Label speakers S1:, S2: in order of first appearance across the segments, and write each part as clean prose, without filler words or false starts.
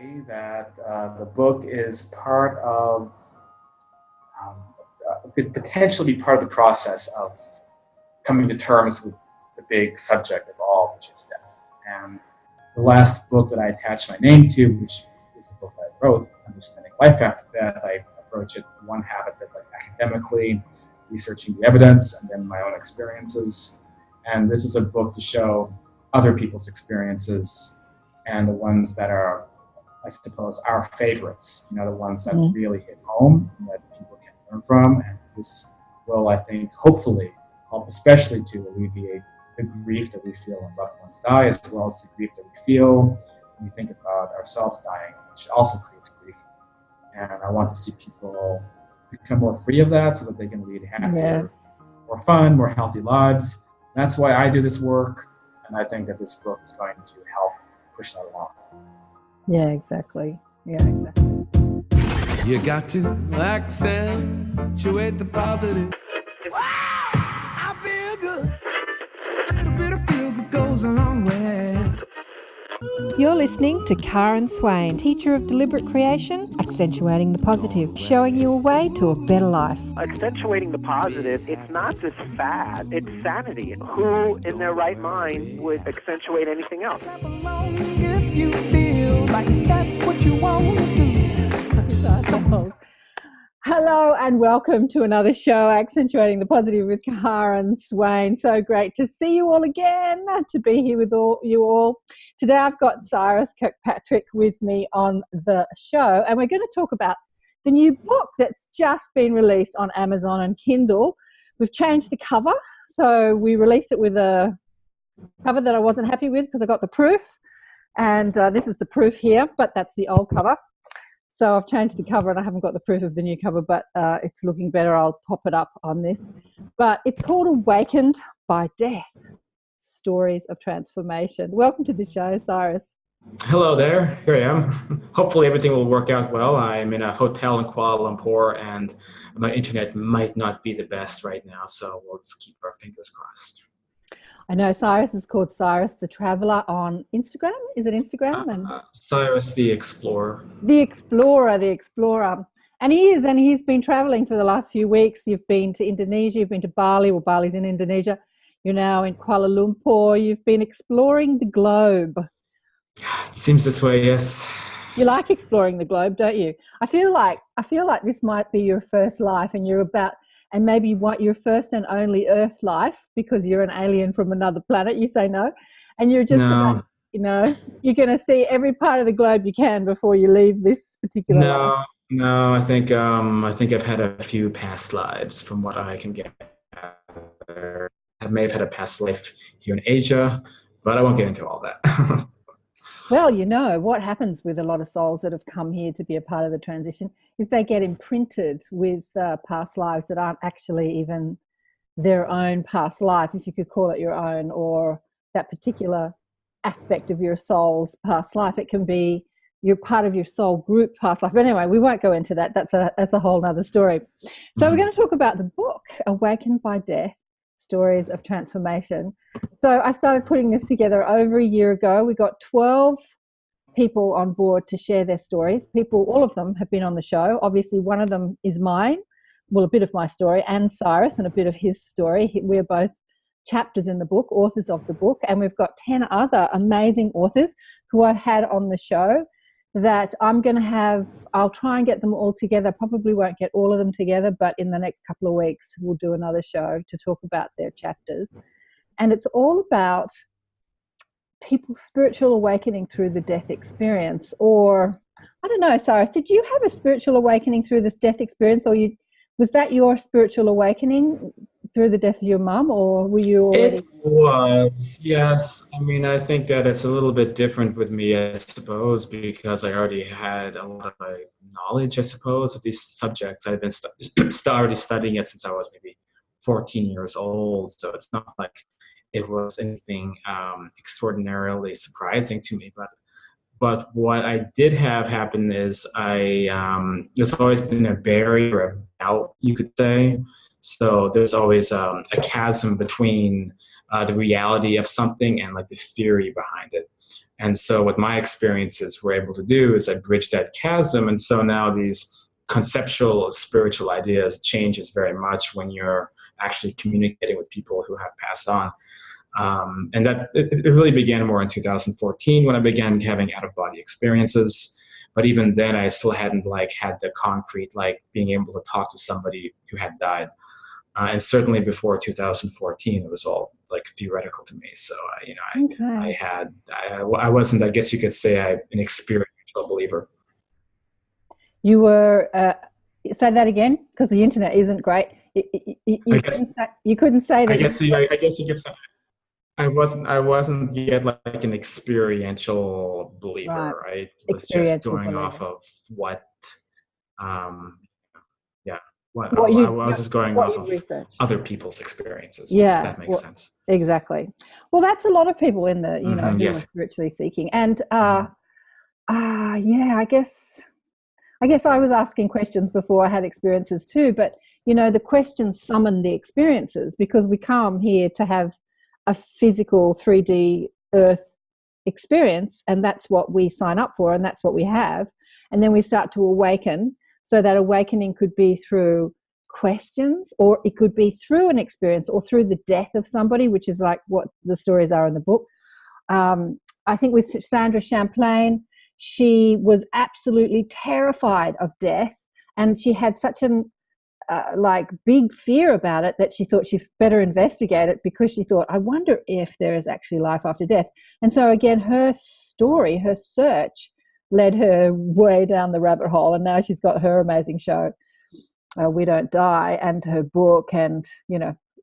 S1: say that the book is part of, could potentially be part of the process of coming to terms with the big subject of all, which is death. And the last book that I attached my name to, which is the book I wrote, Understanding Life After Death, I approach it one half of it like academically, researching the evidence, and then my own experiences. And this is a book to show other people's experiences and the ones that are, I suppose, our favorites, the ones that really hit home and that people can learn from. And this will, I think, hopefully help especially to alleviate the grief that we feel when loved ones die, as well as the grief that we feel when we think about ourselves dying, which also creates grief. And I want to see people become more free of that so that they can lead happier, more fun, more healthy lives. That's why I do this work, and I think that this book is going to help push that along.
S2: Yeah, exactly.
S3: You got to accentuate the positive. I feel good. A little bit of feel good goes a long way.
S2: You're listening to KAren Swain, teacher of Deliberate Creation, accentuating the positive, showing you a way to a better life.
S4: Accentuating the positive, it's not just fad, it's sanity. Who in their right mind would accentuate anything else?
S3: If you feel like that's what you want to do.
S2: Hello and welcome to another show, Accentuating the Positive with KAren Swain. So great to see you all again, to be here with you all. Today I've got Cyrus Kirkpatrick with me on the show, and we're going to talk about the new book that's just been released on Amazon and Kindle. We've changed the cover, so we released it with a cover that I wasn't happy with because I got the proof, and this is the proof here, but that's the old cover. So I've changed the cover and I haven't got the proof of the new cover, but it's looking better. I'll pop it up on this. But it's called Awakened by Death, Stories of Transformation. Welcome to the show, Cyrus.
S1: Hello there. Here I am. Hopefully everything will work out well. I'm in a hotel in Kuala Lumpur and my internet might not be the best right now, so we'll just keep our fingers crossed.
S2: I know Cyrus is called Cyrus the Traveller on Instagram. Is it Instagram?
S1: Cyrus the Explorer.
S2: The Explorer. And he's been travelling for the last few weeks. You've been to Indonesia, you've been to Bali, well, Bali's in Indonesia. You're now in Kuala Lumpur. You've been exploring the globe.
S1: It seems this way, yes.
S2: You like exploring the globe, don't you? I feel like this might be your first life and maybe you want your first and only Earth life because you're an alien from another planet. You say no, and you're just you're going to see every part of the globe you can before you leave this particular life.
S1: No. I think I've had a few past lives from what I can get. I may have had a past life here in Asia, but I won't get into all that.
S2: Well, what happens with a lot of souls that have come here to be a part of the transition is they get imprinted with past lives that aren't actually even their own past life, if you could call it your own, or that particular aspect of your soul's past life. It can be you're part of your soul group past life. But anyway, we won't go into that. That's a whole nother story. So we're going to talk about the book, Awakened by Death, Stories of Transformation. So I started putting this together over a year ago. We got 12 people on board to share their stories. All of them have been on the show. Obviously, one of them is mine, well, a bit of my story, and Cyrus, and a bit of his story. We're both chapters in the book, authors of the book, and we've got 10 other amazing authors who I've had on the show that I'll try and get them all together. Probably won't get all of them together, but in the next couple of weeks, we'll do another show to talk about their chapters. And it's all about people's spiritual awakening through the death experience. Or, I don't know, Cyrus, did you have a spiritual awakening through this death experience, or was that your spiritual awakening through the death of your mum, or were you already?
S1: It was, yes. I mean, I think that it's a little bit different with me, I suppose, because I already had a lot of knowledge, I suppose, of these subjects. I've been already studying it since I was maybe 14 years old, so it's not like it was anything extraordinarily surprising to me. But what I did have happen is there's always been a barrier of doubt, you could say. So there's always a chasm between the reality of something and like the theory behind it. And so what my experiences were able to do is I bridged that chasm. And so now these conceptual spiritual ideas changes very much when you're actually communicating with people who have passed on. And that it really began more in 2014 when I began having out-of-body experiences. But even then, I still hadn't had the concrete, being able to talk to somebody who had died. And certainly before 2014, it was all theoretical to me. So, I wasn't, I guess you could say, an experiential believer.
S2: You were, say that again, because the internet isn't great. You couldn't say that.
S1: I guess you could say. I wasn't yet an experiential believer, right? It was just going off of what, I was just going off of researched. Other people's experiences.
S2: Yeah,
S1: that makes sense.
S2: Exactly. Well, that's a lot of people in the, who are spiritually seeking. And I guess I was asking questions before I had experiences too, but the questions summon the experiences, because we come here to have a physical 3D earth experience, and that's what we sign up for, and that's what we have. And then we start to awaken. So that awakening could be through questions, or it could be through an experience, or through the death of somebody, which is what the stories are in the book. I think with Sandra Champlain, she was absolutely terrified of death, and she had such an big fear about it that she thought she better investigate it, because she thought, I wonder if there is actually life after death. And so again, her story, her search led her way down the rabbit hole, and now she's got her amazing show, We Don't Die, and her book, and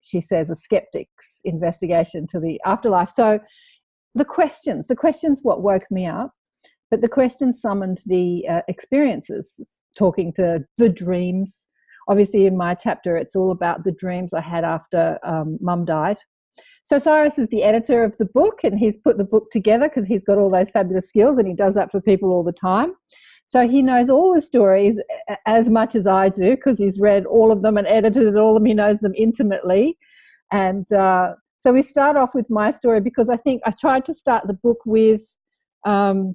S2: she says a skeptic's investigation to the afterlife. So the questions what woke me up, but the questions summoned the experiences, talking to the dreams. Obviously, in my chapter, it's all about the dreams I had after Mum died. So Cyrus is the editor of the book, and he's put the book together because he's got all those fabulous skills, and he does that for people all the time. So he knows all the stories as much as I do, because he's read all of them and edited all of them. He knows them intimately. And so we start off with my story, because I think I tried to start the book with a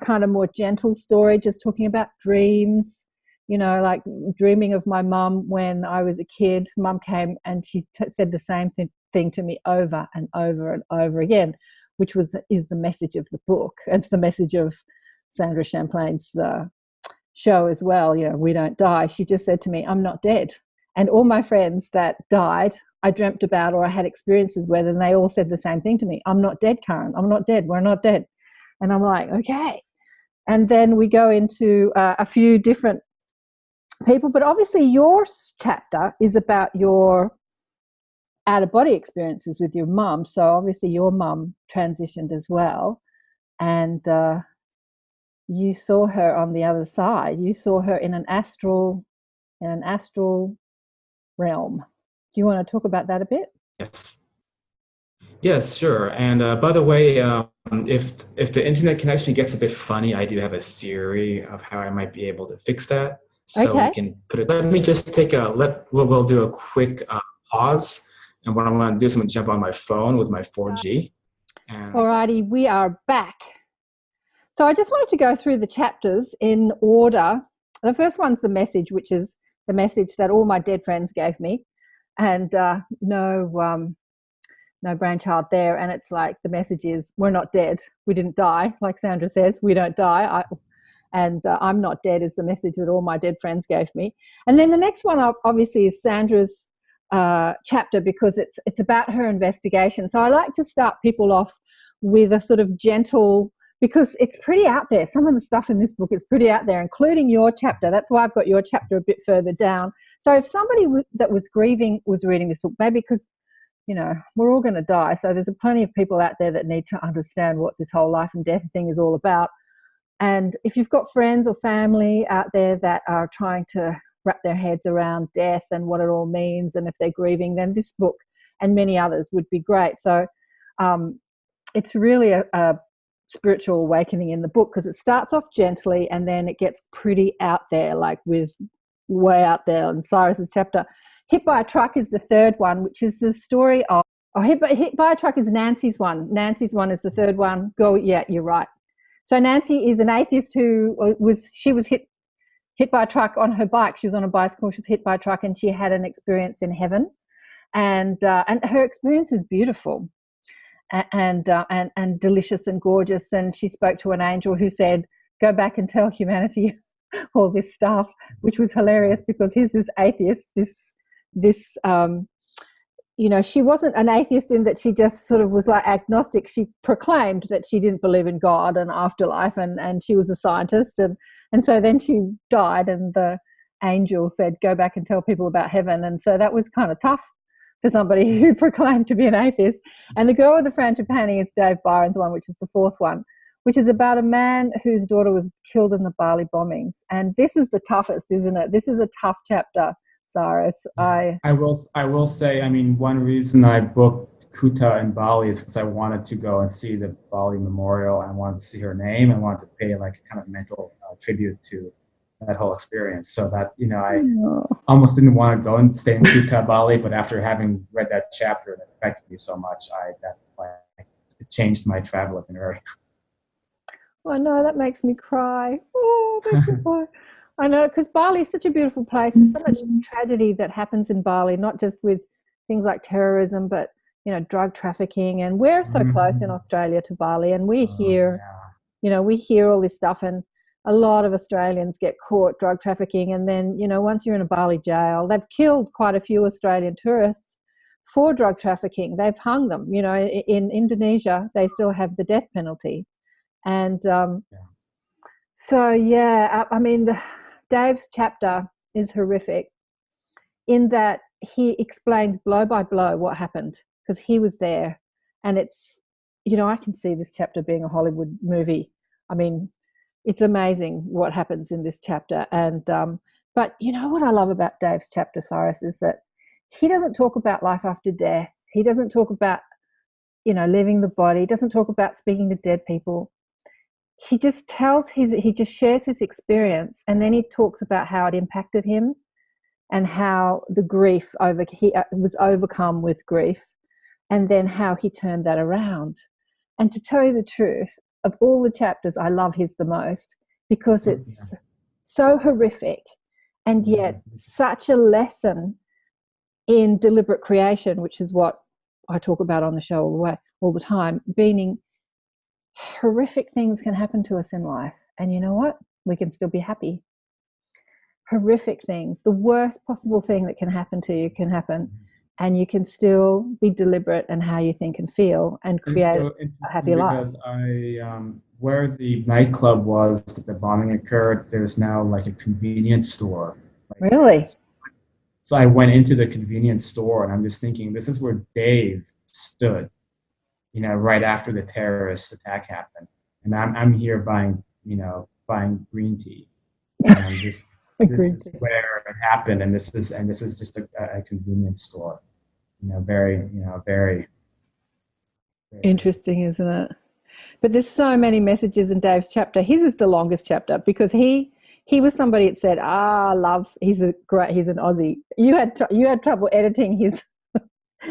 S2: kind of more gentle story, just talking about dreams. Dreaming of my mum when I was a kid. Mum came and she said the same thing to me over and over and over again, which is the message of the book. It's the message of Sandra Champlain's show as well. We Don't Die. She just said to me, I'm not dead. And all my friends that died, I dreamt about, or I had experiences with, and they all said the same thing to me. I'm not dead, Karen. I'm not dead. We're not dead. And I'm like, okay. And then we go into a few different people, but obviously your chapter is about your out-of-body experiences with your mum. So obviously your mum transitioned as well, and you saw her on the other side. You saw her in an astral realm. Do you want to talk about that a bit?
S1: Yes, sure. And by the way, if the internet connection gets a bit funny, I do have a theory of how I might be able to fix that. So we can put it. Let me just we'll do a quick pause. And what I'm going to do is I'm going to jump on my phone with my 4G.
S2: Alrighty, we are back. So I just wanted to go through the chapters in order. The first one's the message, which is the message that all my dead friends gave me, and no grandchild there. And it's the message is, we're not dead. We didn't die. Like Sandra says, we don't die. I'm not dead is the message that all my dead friends gave me. And then the next one obviously is Sandra's chapter, because it's about her investigation. So I like to start people off with a sort of gentle, because it's pretty out there. Some of the stuff in this book is pretty out there, including your chapter. That's why I've got your chapter a bit further down. So if somebody that was grieving was reading this book, maybe because, we're all going to die. So there's plenty of people out there that need to understand what this whole life and death thing is all about. And if you've got friends or family out there that are trying to wrap their heads around death and what it all means, and if they're grieving, then this book and many others would be great. So it's really a spiritual awakening in the book, because it starts off gently and then it gets pretty out there, with way out there. And Cyrus's chapter, Hit by a Truck, is the third one, which is the story of Oh, hit by a truck is Nancy's one. Nancy's one is the third one. Go, yeah, you're right. So Nancy is an atheist who was hit by a truck on her bike. She was on a bicycle. She was hit by a truck, and she had an experience in heaven, and her experience is beautiful, and delicious and gorgeous. And she spoke to an angel who said, "Go back and tell humanity all this stuff," which was hilarious because here's this atheist, this she wasn't an atheist in that she just sort of was like agnostic. She proclaimed that she didn't believe in God and afterlife, and she was a scientist. And so then she died, and the angel said, "Go back and tell people about heaven." And so that was kind of tough for somebody who proclaimed to be an atheist. And The Girl with the Frangipani is Dave Byron's one, which is the fourth one, which is about a man whose daughter was killed in the Bali bombings. And this is the toughest, isn't it? This is a tough chapter, Cyrus. I
S1: will say, I mean, one reason I booked Kuta in Bali is because I wanted to go and see the Bali memorial. I wanted to see her name. I wanted to pay like a kind of mental tribute to that whole experience. So that, I almost didn't want to go and stay in Kuta, Bali, but after having read that chapter that affected me so much, it changed my travel itinerary.
S2: Oh no, that makes me cry. Oh, that makes me cry. I know, because Bali is such a beautiful place. There's so much tragedy that happens in Bali, not just with things like terrorism, but drug trafficking. And we're so close in Australia to Bali, and we hear, we hear all this stuff, and a lot of Australians get caught drug trafficking. And then, once you're in a Bali jail, they've killed quite a few Australian tourists for drug trafficking. They've hung them. In Indonesia, they still have the death penalty. And Dave's chapter is horrific in that he explains blow by blow what happened, because he was there. And it's, I can see this chapter being a Hollywood movie. I mean, it's amazing what happens in this chapter. And but what I love about Dave's chapter, Cyrus, is that he doesn't talk about life after death. He doesn't talk about, leaving the body. He doesn't talk about speaking to dead people. He just shares his experience, and then he talks about how it impacted him and how the grief he was overcome with grief, and then how he turned that around. And to tell you the truth, of all the chapters, I love his the most, because it's so horrific and yet such a lesson in deliberate creation, which is what I talk about on the show all the time, meaning horrific things can happen to us in life, and you know what? We can still be happy. Horrific things, the worst possible thing that can happen to you can happen, and you can still be deliberate in how you think and feel and create a happy life.
S1: Because where the nightclub was that the bombing occurred, there's now like a convenience store.
S2: Really?
S1: So I went into the convenience store, and I'm just thinking, this is where Dave stood, right after the terrorist attack happened, and I'm here buying green tea, and this is where it happened, and this is just a convenience store, very very
S2: interesting, isn't it? But there's so many messages in Dave's chapter. His is the longest chapter because he was somebody that said, love. He's an Aussie. You had trouble editing his.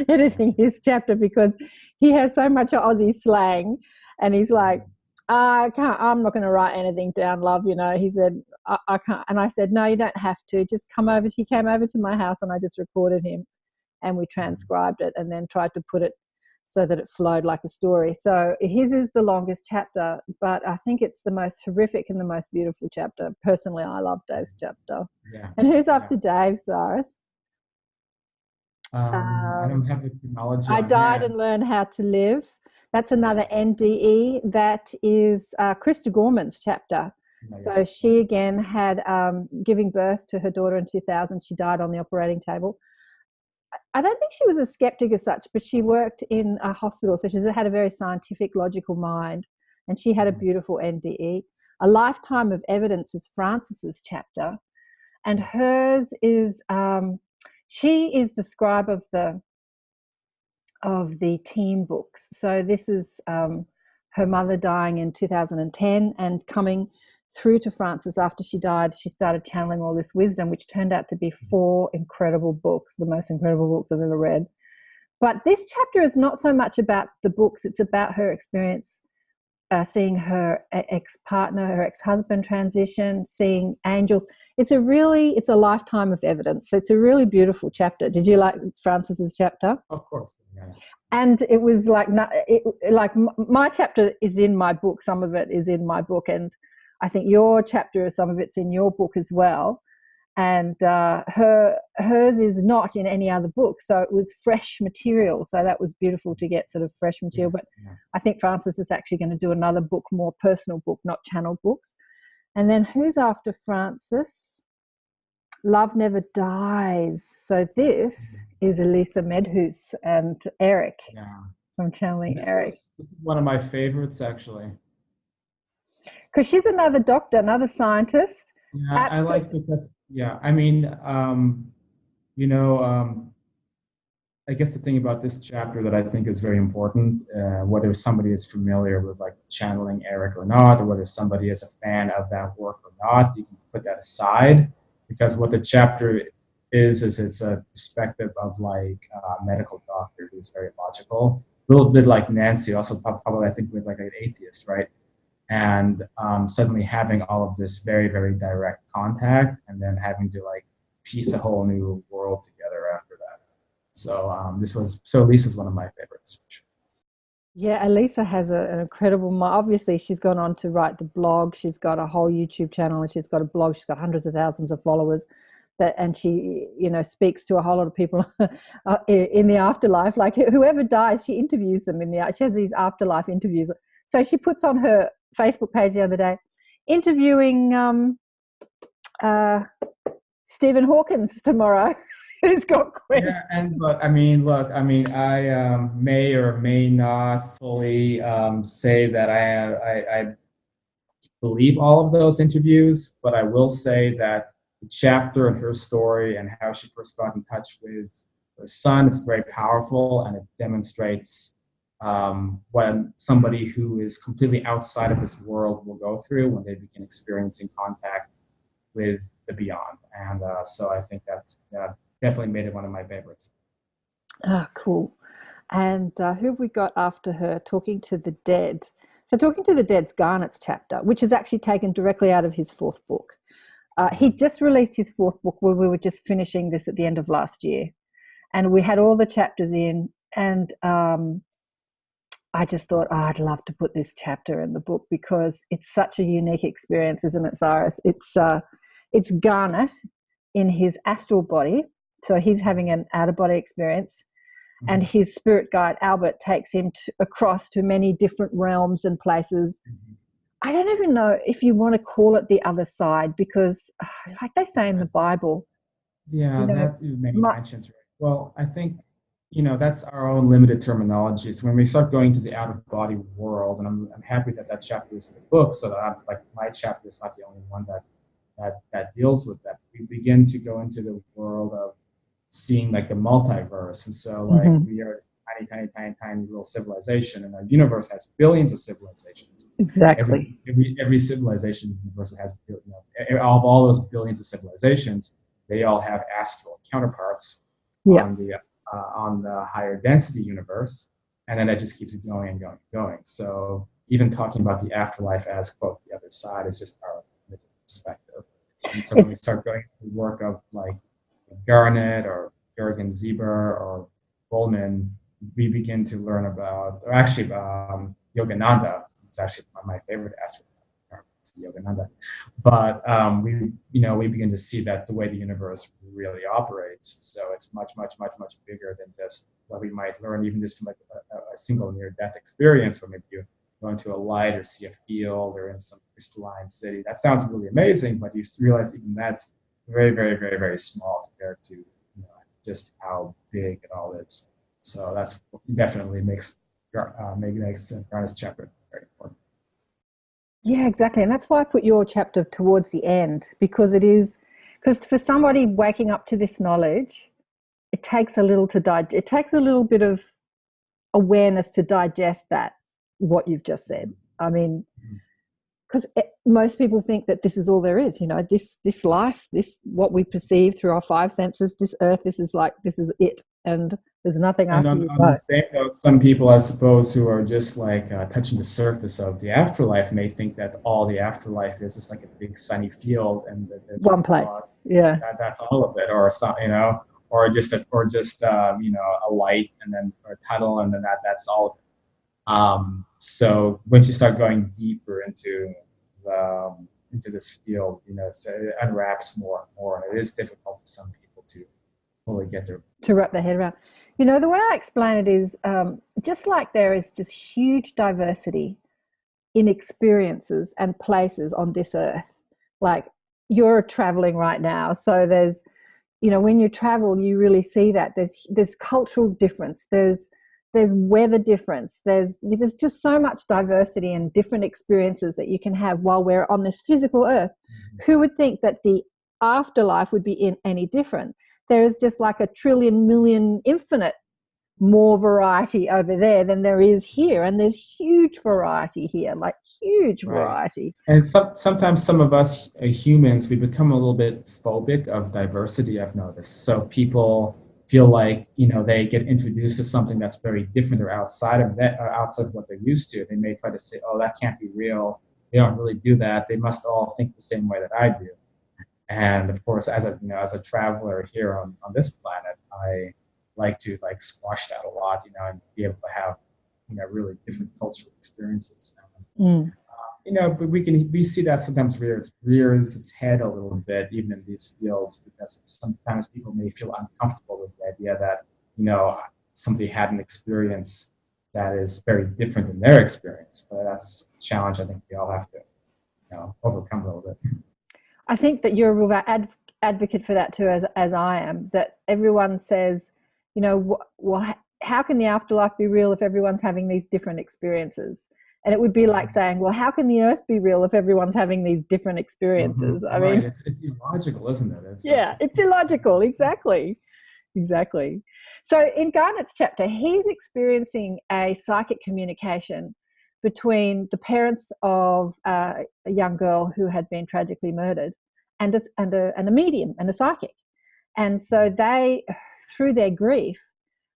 S2: Editing his chapter because he has so much Aussie slang, and he's like, I'm not going to write anything down, love. He said, I can't. And I said, no, you don't have to. Just come over. He came over to my house, and I just recorded him, and we transcribed it, and then tried to put it so that it flowed like a story. So his is the longest chapter, but I think it's the most horrific and the most beautiful chapter. Personally, I love Dave's chapter. Yeah. And who's after Dave, Cyrus?
S1: I don't have the chronology.
S2: I died and learned how to live. That's another NDE. That is Krista Gorman's chapter. So she again had giving birth to her daughter in 2000. She died on the operating table. I don't think she was a skeptic as such, but she worked in a hospital, so she had a very scientific, logical mind, and she had a beautiful NDE. A Lifetime of Evidence is Frances's chapter, and hers is she is the scribe of the team books. So this is her mother dying in 2010 and coming through to Frances after she died. She started channeling all this wisdom, which turned out to be 4 incredible books, the most incredible books I've ever read. But this chapter is not so much about the books. It's about her experience seeing her ex-partner, her ex-husband transition, seeing angels. It's a lifetime of evidence. It's a really beautiful chapter. Did you like Frances's chapter?
S1: Of course. Yeah.
S2: And it was like my chapter is in my book. Some of it is in my book, and I think your chapter, some of it's in your book as well. And hers is not in any other book, so it was fresh material. So that was beautiful to get sort of fresh material. But I think Frances is actually going to do another book, more personal book, not channel books. And then who's after Frances? Love Never Dies. So this is Elisa Medhus and Eric from Channeling Eric.
S1: This is one of my favorites, actually.
S2: Because she's another doctor, another scientist.
S1: Yeah, I like because. Yeah, I mean, I guess the thing about this chapter that I think is very important, whether somebody is familiar with like channeling Eric or not, or whether somebody is a fan of that work or not, you can put that aside, because what the chapter is it's a perspective of like a medical doctor who's very logical, a little bit like Nancy, also probably I think with like an atheist, right? And suddenly having all of this very, very direct contact, and then having to like piece a whole new world together after that. So Lisa's one of my favorites.
S2: Yeah, Elisa has an incredible, obviously she's gone on to write the blog, she's got a whole YouTube channel, and she's got a blog, she's got hundreds of thousands of followers, and she, speaks to a whole lot of people in the afterlife. Like whoever dies, she interviews them she has these afterlife interviews. So she puts on her Facebook page the other day, interviewing Stephen Hawkins tomorrow, who's got questions.
S1: Yeah, but I may or may not fully say that I believe all of those interviews, but I will say that the chapter and her story and how she first got in touch with her son is very powerful, and it demonstrates when somebody who is completely outside of this world will go through when they begin experiencing contact with the beyond. And so I think that definitely made it one of my favorites.
S2: Ah, cool. And who have we got after her? Talking to the Dead. So Talking to the Dead's Garnet's chapter, which is actually taken directly out of his fourth book. He just released his fourth book where we were just finishing this at the end of last year. And we had all the chapters in, and I just thought, I'd love to put this chapter in the book because it's such a unique experience, isn't it, Cyrus? It's Garnet in his astral body. So he's having an out-of-body experience, and his spirit guide, Albert, takes him across to many different realms and places. I don't even know if you want to call it the other side, because like they say in the Bible.
S1: Yeah, that many mentions. Well, I think, that's our own limited terminology. So when we start going to the out-of-body world, and I'm happy that chapter is in the book, so that my chapter is not the only one that deals with that. We begin to go into the world of seeing like the multiverse, and so we are a tiny little civilization, and our universe has billions of civilizations.
S2: Exactly.
S1: Every civilization in the universe has, of all those billions of civilizations, they all have astral counterparts on the higher density universe, and then that just keeps going and going and going. So even talking about the afterlife as, quote, the other side is just our perspective. And so when we start going to the work of like Garnet or Jürgen Sieber or Bullman, we begin to learn about, or actually Yogananda, who's actually one of my favorite astral Yogananda. But we begin to see that the way the universe really operates. So it's much bigger than just what we might learn, even just from like a single near-death experience, where maybe you go into a light or see a field or in some crystalline city. That sounds really amazing, but you realize even that's very, very, very, very small compared to just how big it all is. So that's definitely makes Garnet's chapter very important.
S2: Yeah, exactly. And that's why I put your chapter towards the end, because for somebody waking up to this knowledge, it takes a little it takes a little bit of awareness to digest what you've just said. I mean, because most people think that this is all there is, this life, this what we perceive through our five senses, this earth, this is it, and There's nothing
S1: And
S2: after you
S1: on
S2: go.
S1: the same note, some people, I suppose, who are just like touching the surface of the afterlife may think that all the afterlife is just like a big sunny field, and that there's,
S2: One place. Yeah.
S1: that's all of it, or some, or just a light, and then or a tunnel, and then that's all of it. So once you start going deeper into this field, so it unwraps more and more, and it is difficult for some people to fully get
S2: to wrap their head around. The way I explain it is just like there is just huge diversity in experiences and places on this earth. Like you're traveling right now, so there's, when you travel, you really see that there's cultural difference, there's weather difference, there's just so much diversity and different experiences that you can have while we're on this physical earth. Who would think that the afterlife would be any different? There is just like a trillion, million, infinite more variety over there than there is here, and there's huge variety here, like huge variety.
S1: And sometimes some of us humans, we become a little bit phobic of diversity, I've noticed. So people feel like they get introduced to something that's very different or outside of what they're used to. They may try to say, "Oh, that can't be real. They don't really do that. They must all think the same way that I do." And of course, as a traveler here on this planet, I like to squash that a lot, and be able to have really different cultural experiences. But we see that sometimes rears its head a little bit, even in these fields, because sometimes people may feel uncomfortable with the idea that somebody had an experience that is very different than their experience. But that's a challenge I think we all have to overcome a little bit.
S2: I think that you're a real advocate for that too, as I am. That everyone says, how can the afterlife be real if everyone's having these different experiences? And it would be like saying, well, how can the earth be real if everyone's having these different experiences? I mean,
S1: it's illogical, isn't it?
S2: It's illogical. Exactly. So in Garnet's chapter, he's experiencing a psychic communication between the parents of a young girl who had been tragically murdered and a medium and a psychic. And so they, through their grief,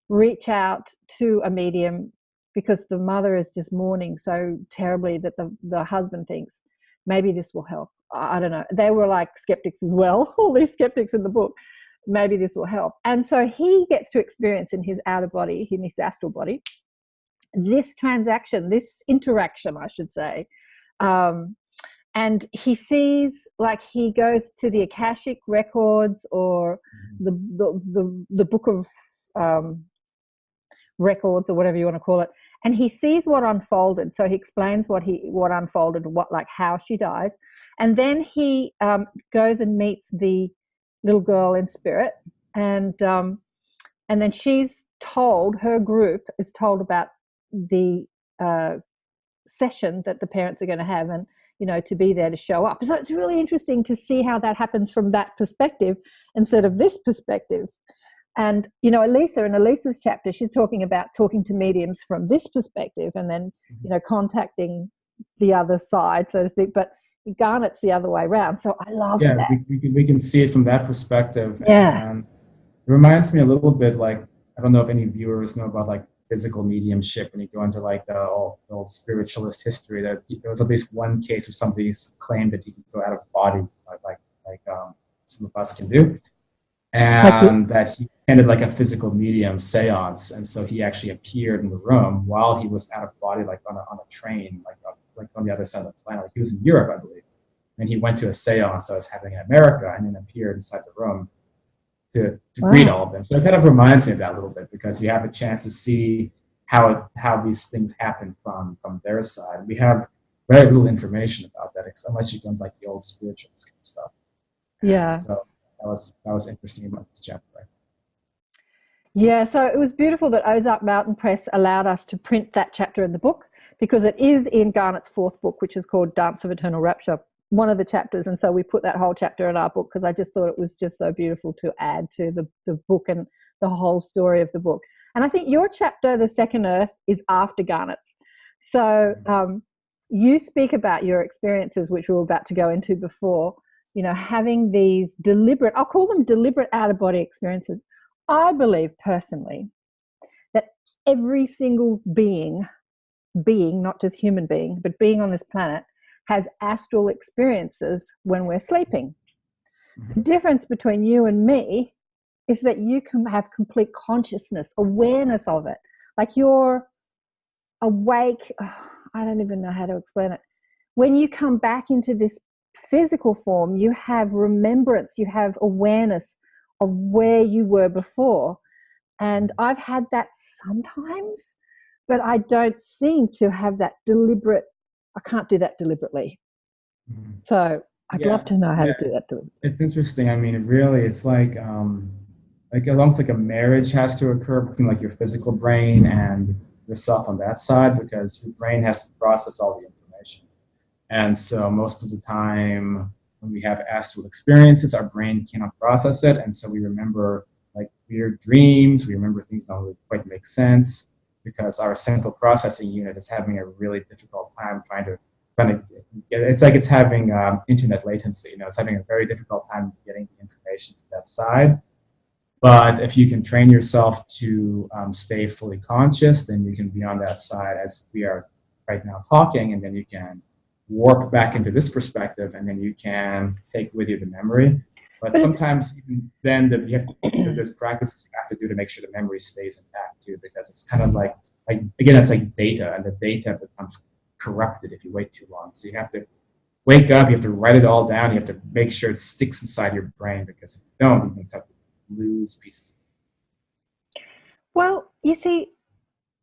S2: reach out to a medium because the mother is just mourning so terribly that the husband thinks maybe this will help. I don't know. They were like skeptics as well, all these skeptics in the book. Maybe this will help. And so he gets to experience in his outer body, in his astral body, this interaction, I should say. And he sees, like, he goes to the Akashic records or the book of records or whatever you want to call it, and he sees what unfolded. So he explains what unfolded, how she dies, and then he goes and meets the little girl in spirit, and then her group is told about the session that the parents are going to have, and to be there to show up. So it's really interesting to see how that happens from that perspective instead of this perspective. And Elisa, in Elisa's chapter, she's talking about talking to mediums from this perspective, and then contacting the other side, so to speak. But Garnet's the other way around. So I love that. Yeah,
S1: we can see it from that perspective.
S2: Yeah.
S1: And it reminds me a little bit, like, I don't know if any viewers know about like physical mediumship, when you go into like the old spiritualist history, that there was at least one case where somebody's claimed that he could go out of body, like some of us can do, and that he attended like a physical medium seance, and so he actually appeared in the room while he was out of body, like on a train, like on the other side of the planet. Like he was in Europe, I believe, and he went to a seance that was happening in America, and then appeared inside the room to greet all of them. So it kind of reminds me of that a little bit, because you have a chance to see how these things happen from their side. We have very little information about that, unless you go like the old spiritualist kind of stuff.
S2: Yeah.
S1: And so that was interesting about this chapter.
S2: Yeah, so it was beautiful that Ozark Mountain Press allowed us to print that chapter in the book, because it is in Garnet's fourth book, which is called Dance of Eternal Rapture, one of the chapters. And so we put that whole chapter in our book, because I just thought it was just so beautiful to add to the book and the whole story of the book. And I think your chapter, The Second Earth, is after Garnet's. So you speak about your experiences, which we were about to go into before, having these deliberate, I'll call them deliberate out-of-body experiences. I believe personally every single being, not just human being, but being on this planet, has astral experiences when we're sleeping. The difference between you and me is that you can have complete consciousness, awareness of it. Like you're awake. I don't even know how to explain it. When you come back into this physical form, you have remembrance, you have awareness of where you were before. And I've had that sometimes, but I don't seem to have that deliberate, I can't do that deliberately. So I'd love to know how to do that deliberately.
S1: It's interesting. I mean, really, it's like almost like a marriage has to occur between like your physical brain and yourself on that side, because your brain has to process all the information. And so most of the time when we have astral experiences, our brain cannot process it. And so we remember like weird dreams, we remember things that don't really quite make sense, because our central processing unit is having a really difficult time trying to get, it's like it's having internet latency, it's having a very difficult time getting the information to that side. But if you can train yourself to stay fully conscious, then you can be on that side as we are right now talking, and then you can warp back into this perspective, and then you can take with you the memory. But sometimes even then, there's practices you have to do to make sure the memory stays intact too, because it's kind of like again, it's like data, and the data becomes corrupted if you wait too long. So you have to wake up, you have to write it all down, you have to make sure it sticks inside your brain, because if you don't, you can start to lose pieces.
S2: Well, you see,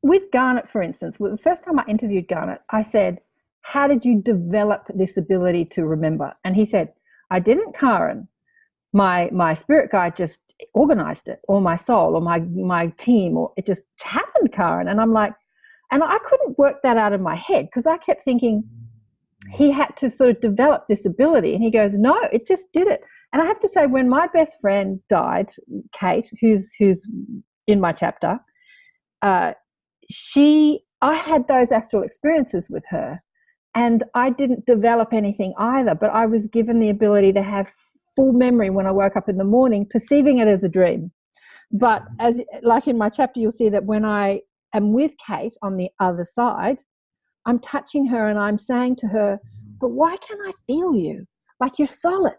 S2: with Garnet, for instance, the first time I interviewed Garnet, I said, how did you develop this ability to remember? And he said, I didn't, Karen. My spirit guide just organized it, or my soul, or my team, or it just happened, Karen. And I'm like, and I couldn't work that out in my head, because I kept thinking he had to sort of develop this ability. And he goes, no, it just did it. And I have to say, when my best friend died, Kate, who's in my chapter, I had those astral experiences with her, and I didn't develop anything either, but I was given the ability to have full memory when I woke up in the morning, perceiving it as a dream. But as like in my chapter, you'll see that when I am with Kate on the other side, I'm touching her and I'm saying to her, but why can I feel you? Like, you're solid.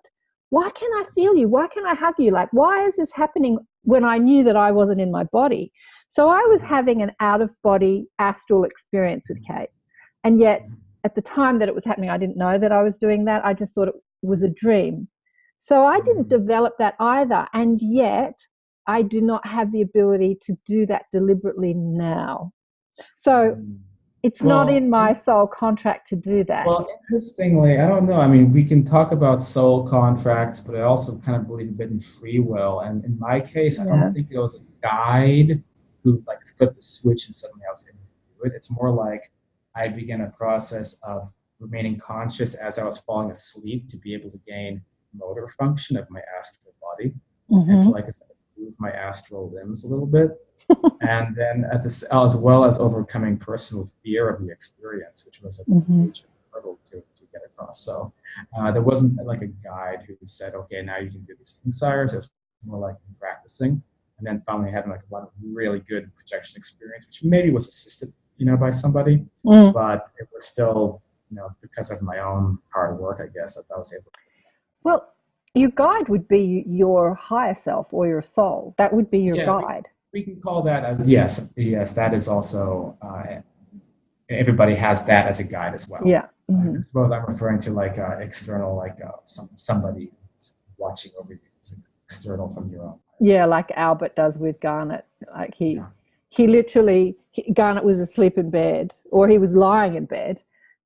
S2: Why can I feel you? Why can I hug you? Like, why is this happening when I knew that I wasn't in my body? So I was having an out-of-body astral experience with Kate. And yet, at the time that it was happening, I didn't know that I was doing that. I just thought it was a dream. So I didn't develop that either. And yet, I do not have the ability to do that deliberately now. So it's not in my soul contract to do that.
S1: Well, interestingly, I don't know. I mean, we can talk about soul contracts, but I also kind of believe a bit in free will. And in my case, I don't think there was a guide who like flipped the switch and suddenly I was able to do it. It's more like I began a process of remaining conscious as I was falling asleep to be able to gain motor function of my astral body. And so, like I said, move my astral limbs a little bit. And then as well as overcoming personal fear of the experience, which was a major hurdle to get across. So there wasn't like a guide who said, okay, now you can do these things, Cyrus. It was more like practicing, and then finally having like a lot of really good projection experience, which maybe was assisted, by somebody, but it was still, because of my own hard work, I guess, that I was able to.
S2: Well, your guide would be your higher self or your soul. That would be your guide.
S1: We can call that as, yes, that is also, everybody has that as a guide as well.
S2: Yeah.
S1: I suppose I'm referring to like external, like somebody who's watching over you, external from your own.
S2: Yeah, like Albert does with Garnet. Like he literally, Garnet was asleep in bed, or he was lying in bed,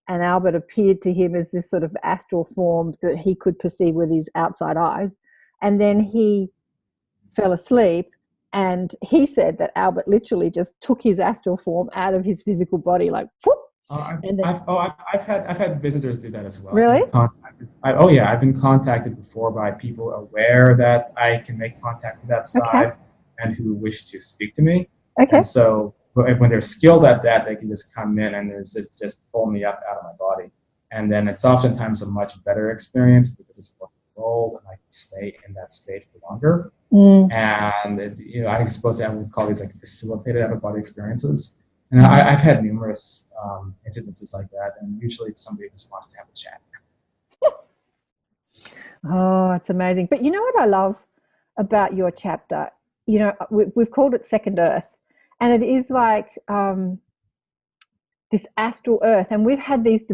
S2: and Albert appeared to him as this sort of astral form that he could perceive with his outside eyes. And then he fell asleep, and he said that Albert literally just took his astral form out of his physical body, like whoop.
S1: I've had visitors do that as well.
S2: Really?
S1: I've been contacted before by people aware that I can make contact with that side and who wish to speak to me. Okay. And so when they're skilled at that, they can just come in and just pull me up out of my body. And then it's oftentimes a much better experience because it's more controlled and I can stay in that state for longer. And I suppose I would call these like facilitated out-of-body experiences. And I've had numerous incidences like that, and usually it's somebody who just wants to have a chat.
S2: Oh, it's amazing. But you know what I love about your chapter? We've called it Second Earth, and it is like this astral Earth. And we've had these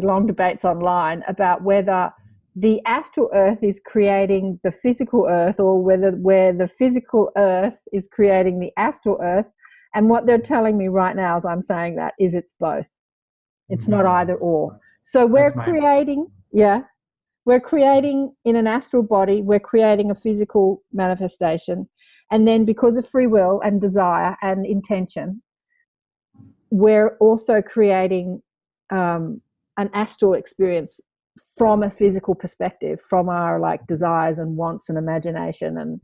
S2: long debates online about whether the astral Earth is creating the physical Earth, or where the physical Earth is creating the astral Earth. And what they're telling me right now as I'm saying that is it's both. It's not either or. So we're creating in an astral body, we're creating a physical manifestation. And then because of free will and desire and intention, we're also creating an astral experience from a physical perspective, from our like desires and wants and imagination. And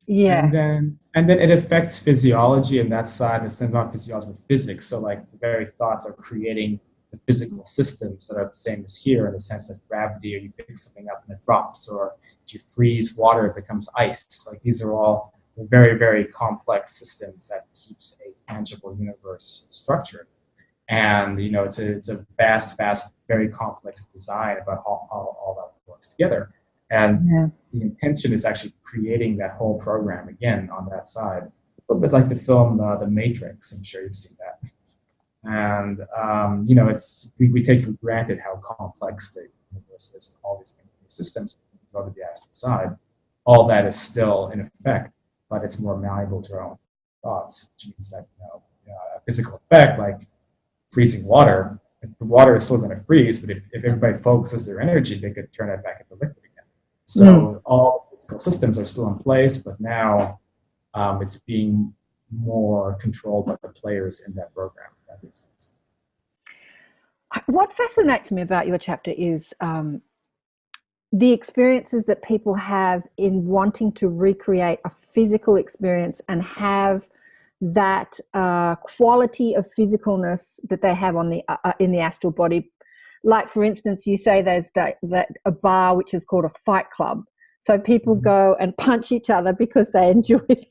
S1: and then it affects physiology, and that side is not physiology but physics. So like the very thoughts are creating the physical systems that are the same as here, in the sense that gravity, or you pick something up and it drops, or if you freeze water it becomes ice. Like these are all very, very complex systems that keeps a tangible universe structured. And it's a vast, very complex design about how all that works together. And the intention is actually creating that whole program again on that side. A little bit like the film The Matrix. I'm sure you've seen that. And we take for granted how complex the universe is, and all these systems. When you go to the astral side, all that is still in effect, but it's more malleable to our own thoughts, which means that a physical effect like freezing water, the water is still going to freeze, but if everybody focuses their energy, they could turn it back into liquid again. So all the physical systems are still in place, but now it's being more controlled by the players in that program, if that makes sense.
S2: What fascinates me about your chapter is the experiences that people have in wanting to recreate a physical experience and have that quality of physicalness that they have on the in the astral body. Like, for instance, you say there's that a bar which is called a fight club. So people go and punch each other because they enjoyed it.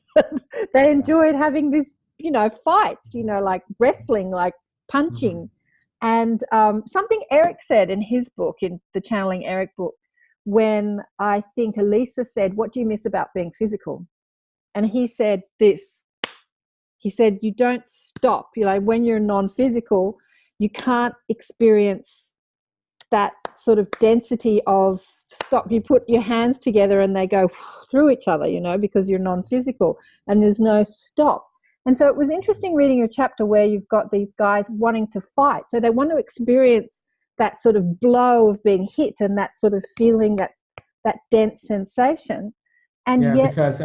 S2: They enjoyed having this, fights, like wrestling, like punching. And something Eric said in his book, in the Channeling Eric book, when I think Elisa said, "What do you miss about being physical?" And he said this. He said, "You don't stop. When you're non-physical, you can't experience that sort of density of stop. You put your hands together and they go through each other, because you're non-physical, and there's no stop." And so it was interesting reading your chapter where you've got these guys wanting to fight. So they want to experience that sort of blow of being hit and that sort of feeling, that dense sensation. And yet, because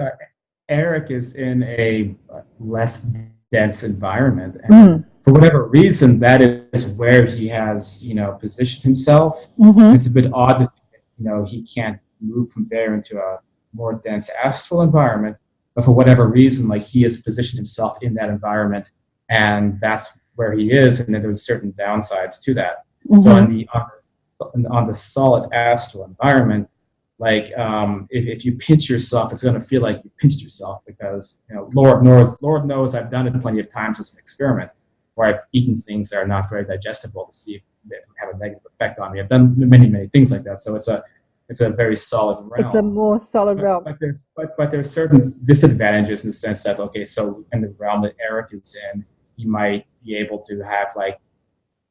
S1: Eric is in a less dense environment, and for whatever reason, that is where he has, positioned himself. It's a bit odd to think that, he can't move from there into a more dense astral environment, but for whatever reason, like, he has positioned himself in that environment, and that's where he is, and then there's certain downsides to that. So on the solid astral environment, like, if you pinch yourself, it's going to feel like you pinched yourself, because Lord knows I've done it plenty of times as an experiment, where I've eaten things that are not very digestible to see if they have a negative effect on me. I've done many things like that. So it's a very solid realm.
S2: It's a more solid realm.
S1: But there's certain disadvantages in the sense that, okay, so in the realm that Eric is in, you might be able to have like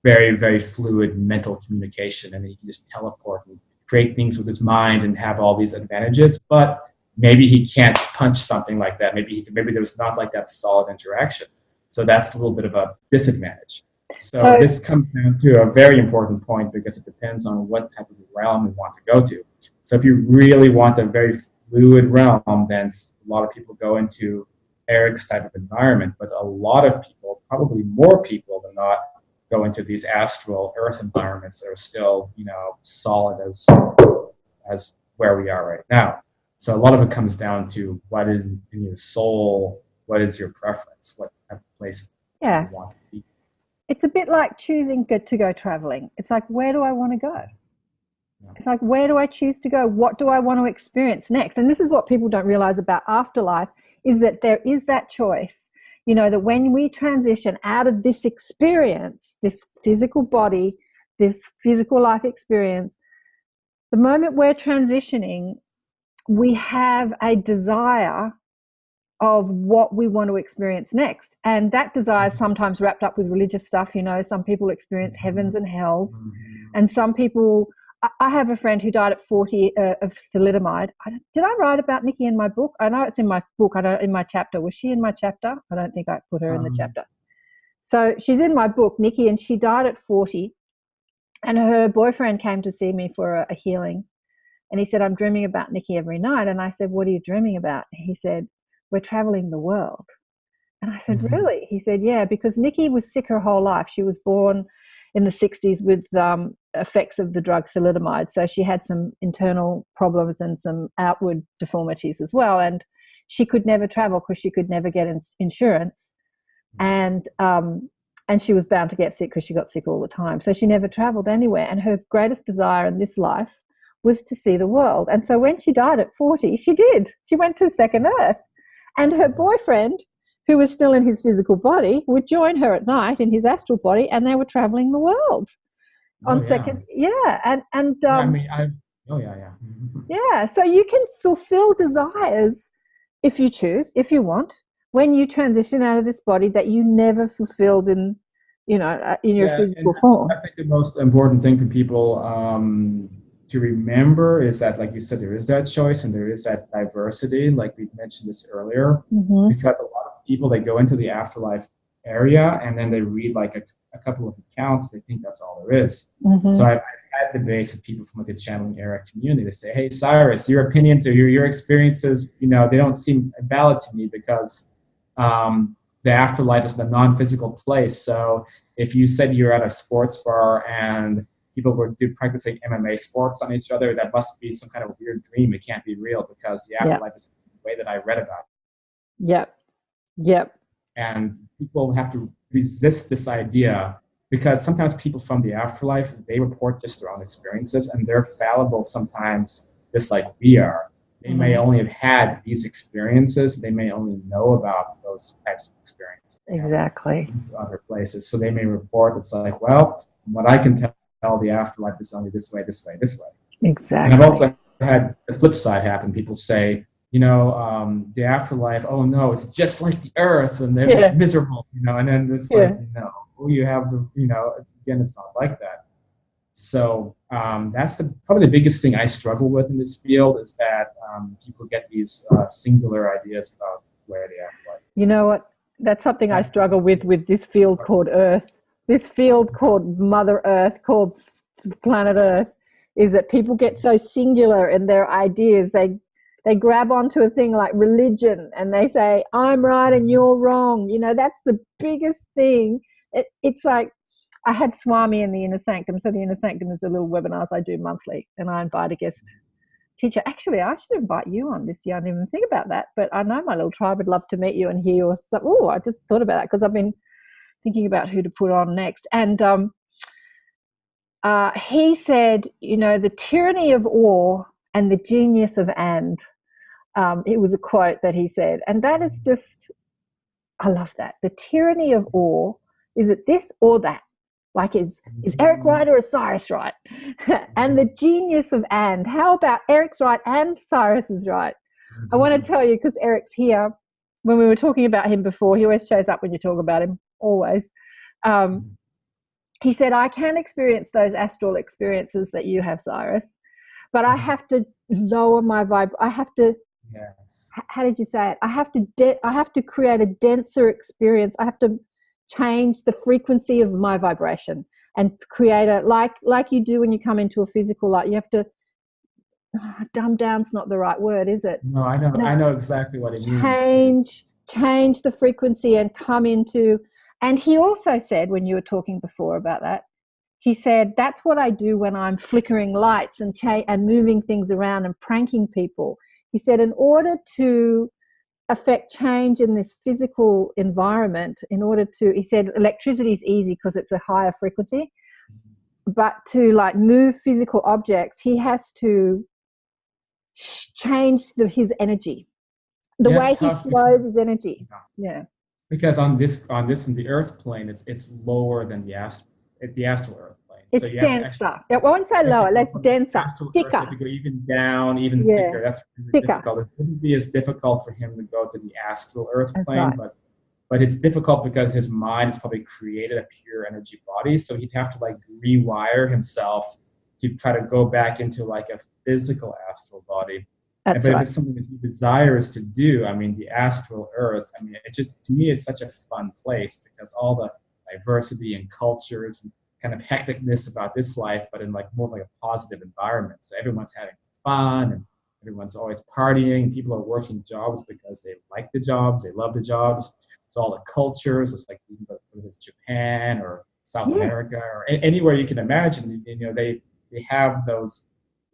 S1: very, very fluid mental communication, and then he can just teleport and create things with his mind and have all these advantages. But maybe he can't punch something like that. Maybe there's not like that solid interaction. So that's a little bit of a disadvantage. So this comes down to a very important point, because it depends on what type of realm you want to go to. So if you really want a very fluid realm, then a lot of people go into Eric's type of environment. But a lot of people, probably more people than not, go into these astral earth environments that are still, solid as where we are right now. So a lot of it comes down to what is in your soul, what is your preference, what type of place you want to be.
S2: It's a bit like choosing to go traveling. It's like, where do I want to go? It's like, where do I choose to go? What do I want to experience next? And this is what people don't realize about afterlife, is that there is that choice. That when we transition out of this experience, this physical body, this physical life experience, the moment we're transitioning, we have a desire of what we want to experience next. And that desire is sometimes wrapped up with religious stuff. Some people experience heavens and hells. And some people, I have a friend who died at 40 of thalidomide. Did I write about Nikki in my book? I know it's in my book. I don't in my chapter. Was she in my chapter? I don't think I put her in the chapter. So she's in my book, Nikki, and she died at 40. And her boyfriend came to see me for a healing. And he said, I'm dreaming about Nikki every night. And I said, what are you dreaming about? He said, we're traveling the world. And I said, really? He said, yeah, because Nikki was sick her whole life. She was born in the 60s with effects of the drug thalidomide. So she had some internal problems and some outward deformities as well. And she could never travel because she could never get insurance. And she was bound to get sick because she got sick all the time. So she never traveled anywhere. And her greatest desire in this life was to see the world. And so when she died at 40, she did. She went to second earth. And her boyfriend, who was still in his physical body, would join her at night in his astral body, and they were traveling the world second. Yeah. Yeah. So you can fulfill desires if you choose, if you want, when you transition out of this body that you never fulfilled in your physical form.
S1: I think the most important thing for people to remember is that, like you said, there is that choice and there is that diversity, like we mentioned this earlier, because a lot of people, they go into the afterlife area and then they read like a couple of accounts, they think that's all there is. So I've had debates with people from like the channeling era community to say, hey, Cyrus, your opinions or your experiences, they don't seem valid to me because the afterlife is a non-physical place. So if you said you're at a sports bar and people were practicing MMA sports on each other, that must be some kind of weird dream. It can't be real because the afterlife is the way that I read about it.
S2: Yep.
S1: And people have to resist this idea because sometimes people from the afterlife, they report just their own experiences and they're fallible sometimes, just like we are. They may only have had these experiences. They may only know about those types of experiences.
S2: Exactly.
S1: Other places. So they may report, it's like, well, from what I can tell, the afterlife is only this way, this way, this way.
S2: Exactly.
S1: And I've also had the flip side happen. People say, the afterlife, oh no, it's just like the earth and it's miserable, and then it's like, you have the, again, it's not like that. So that's probably the biggest thing I struggle with in this field is that people get these singular ideas about where the afterlife is.
S2: You know what? That's something I struggle with this field called Earth. This field called Mother Earth, called planet Earth, is that people get so singular in their ideas. They grab onto a thing like religion and they say, I'm right and you're wrong. That's the biggest thing. It's like, I had Swami in the Inner Sanctum. So the Inner Sanctum is the little webinars I do monthly, and I invite a guest teacher. Actually, I should invite you on this year. I didn't even think about that, but I know my little tribe would love to meet you and hear your stuff. Oh, I just thought about that because I've been thinking about who to put on next. And he said, the tyranny of awe and the genius of and. It was a quote that he said, and that is just, I love that. The tyranny of awe, is it this or that? Like, is Eric right or is Cyrus right? And the genius of and. How about Eric's right and Cyrus is right? I want to tell you, because Eric's here, when we were talking about him before, he always shows up when you talk about him, always. He said, I can experience those astral experiences that you have, Cyrus, but I have to lower my vibe. I have to, how did you say it? I have to create a denser experience. I have to change the frequency of my vibration and create a, like you do when you come into a physical light. You have to, dumb down's not the right word, is it?
S1: No, I know exactly what it means.
S2: Change the frequency and come into, and he also said, when you were talking before about that, he said, that's what I do when I'm flickering lights and moving things around and pranking people. He said, in order to affect change in this physical environment, he said, electricity is easy because it's a higher frequency. but to like move physical objects, he has to change his energy, the way he flows his energy. Yeah.
S1: Because on this in the Earth plane, it's lower than the astral Earth plane.
S2: It's
S1: so
S2: denser. I won't say lower. Let's denser, thicker.
S1: You have to go even down, even thicker. That's really difficult. It wouldn't be as difficult for him to go to the astral Earth plane, but it's difficult because his mind has probably created a pure energy body, so he'd have to like rewire himself to try to go back into like a physical astral body. But if it's something that he desires to do, I mean, the astral Earth, I mean, it just, to me, it's such a fun place because all the diversity and cultures and kind of hecticness about this life, but in like more like a positive environment. So everyone's having fun and everyone's always partying. People are working jobs because they like the jobs, they love the jobs. It's all the cultures. It's like you can go to Japan or South America or anywhere you can imagine. You know, they have those.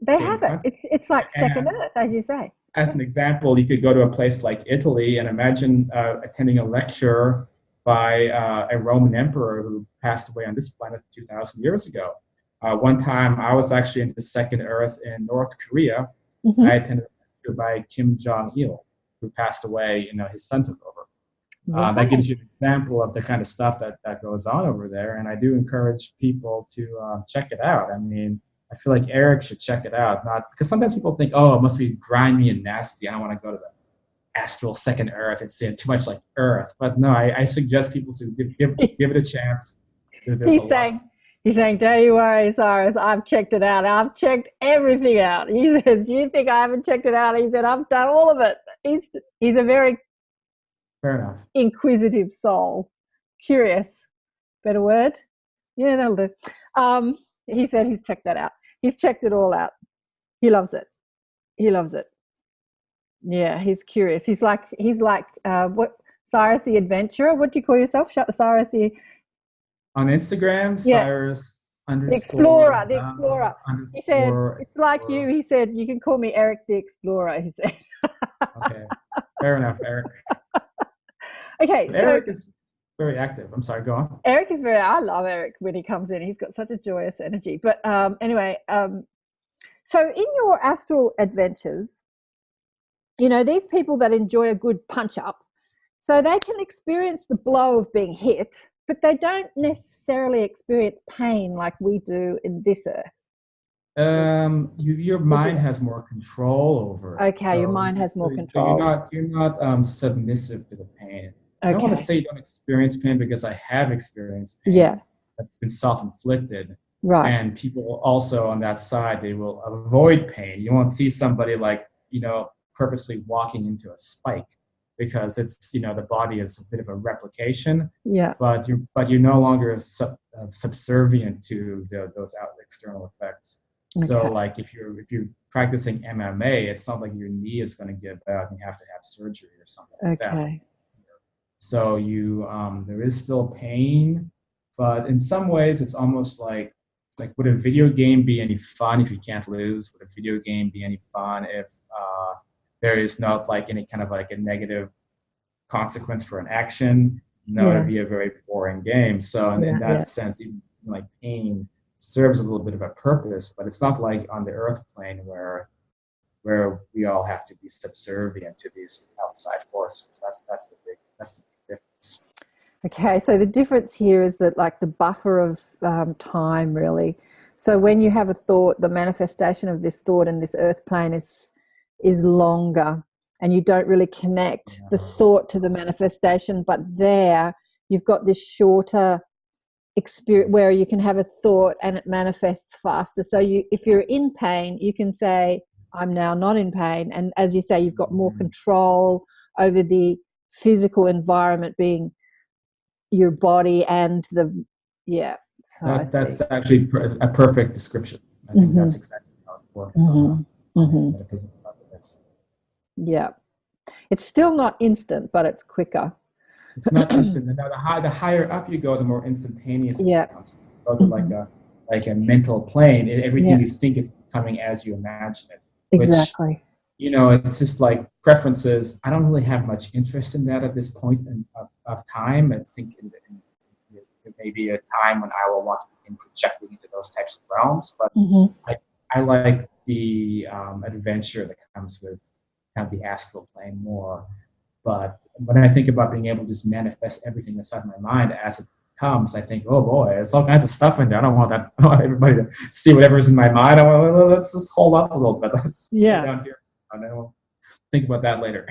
S2: They have it. It's like second Earth, as you say.
S1: As an example, you could go to a place like Italy and imagine attending a lecture by a Roman emperor who passed away on this planet 2,000 years ago. One time, I was actually in the second Earth in North Korea. Mm-hmm. I attended a lecture by Kim Jong-il, who passed away. You know, his son took over. That gives you an example of the kind of stuff that goes on over there. And I do encourage people to check it out. I mean, I feel like Eric should check it out. Not because sometimes people think, oh, it must be grimy and nasty. I don't want to go to the astral second Earth. It's too much like Earth. But no, I suggest people to give it a chance.
S2: He's saying, don't you worry, Cyrus. I've checked it out. I've checked everything out. He says, do you think I haven't checked it out? He said, I've done all of it. He's a very
S1: fair enough
S2: inquisitive soul. Curious. Better word? Yeah, that'll do. He said he's checked that out. He's checked it all out. He loves it. Yeah, he's curious. He's like what, Cyrus the Adventurer? What do you call yourself? Cyrus the...
S1: On Instagram, Cyrus _
S2: the Explorer. He said, it's like you. He said, you can call me Eric the Explorer, he said.
S1: Okay, fair enough, Eric.
S2: Okay,
S1: but Eric is very active. I'm sorry, go on.
S2: Eric is I love Eric when he comes in. He's got such a joyous energy. But anyway, so in your astral adventures, you know, these people that enjoy a good punch up, so they can experience the blow of being hit, but they don't necessarily experience pain like we do in this Earth.
S1: Your mind has more control over it.
S2: Okay, so your mind has more control.
S1: So you're not submissive to the pain. I don't want to say you don't experience pain because I have experienced pain.
S2: Yeah.
S1: That's been self-inflicted.
S2: Right.
S1: And people also on that side, they will avoid pain. You won't see somebody like, you know, purposely walking into a spike because it's, you know, the body is a bit of a replication.
S2: Yeah.
S1: But you're no longer subservient to those external effects. Okay. So like if you're practicing MMA, it's not like your knee is going to give out and you have to have surgery or something like that.
S2: Okay.
S1: So there is still pain, but in some ways it's almost like would a video game be any fun if you can't lose? Would a video game be any fun if there is not like any kind of like a negative consequence for an action? No, it'd be a very boring game. So in that sense, even like pain serves a little bit of a purpose, but it's not like on the Earth plane where we all have to be subservient to these outside forces. That's the big difference.
S2: Okay, so the difference here is that like the buffer of time really. So when you have a thought, the manifestation of this thought in this Earth plane is longer, and you don't really connect the thought to the manifestation. But there, you've got this shorter experience where you can have a thought and it manifests faster. So if you're in pain, you can say, I'm now not in pain. And as you say, you've got more control over the physical environment being your body and that's actually a perfect description. I think that's exactly how it works. Yeah. It's still not instant, but it's quicker.
S1: It's not instant. Now, the higher up you go, the more instantaneous it becomes. You go to like a mental plane. Everything you think is coming as you imagine it.
S2: Exactly.
S1: You know, it's just like preferences. I don't really have much interest in that at this point of time. I think there may be a time when I will want to in projecting into those types of realms. But
S2: Mm-hmm.
S1: I like the adventure that comes with kind of the astral plane more. But when I think about being able to just manifest everything inside my mind as it comes, I think, oh boy, there's all kinds of stuff in there. I don't want everybody to see whatever's in my mind. Let's just hold up a little bit. Let's just stay down here. And then we'll think about that later.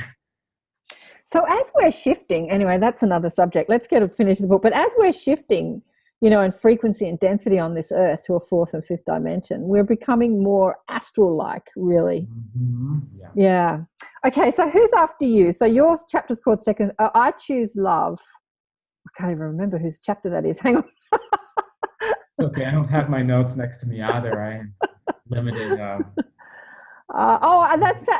S2: So as we're shifting, anyway, that's another subject. Let's finish the book. But as we're shifting, in frequency and density on this earth to a fourth and fifth dimension, we're becoming more astral-like, really.
S1: Mm-hmm.
S2: Yeah. Okay, so who's after you? So your chapter's called I Choose Love. I can't even remember whose chapter that is. Hang on.
S1: Okay, I don't have my notes next to me either. I am limited.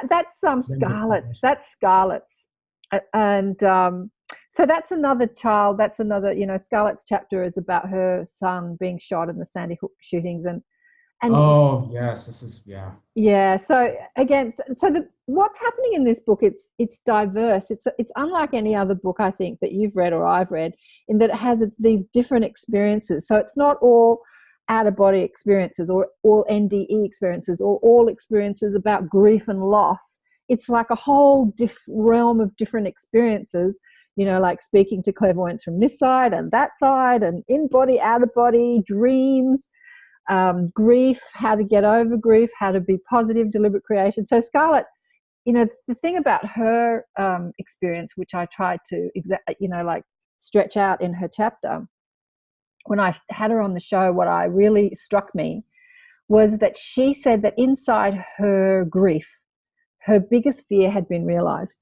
S2: That's Scarlet's. That's Scarlet's. And so that's another child. That's another, Scarlet's chapter is about her son being shot in the Sandy Hook shootings. And
S1: oh yes, this is
S2: yeah. So again, what's happening in this book? It's diverse. It's unlike any other book I think that you've read or I've read, in that it has these different experiences. So it's not all out of body experiences or all NDE experiences or all experiences about grief and loss. It's like a whole realm of different experiences, like speaking to clairvoyance from this side and that side, and in body, out of body, dreams, grief, how to get over grief, how to be positive, deliberate creation. So Scarlet, the thing about her experience, which I tried to, stretch out in her chapter, when I had her on the show, what really struck me was that she said that inside her grief, her biggest fear had been realized.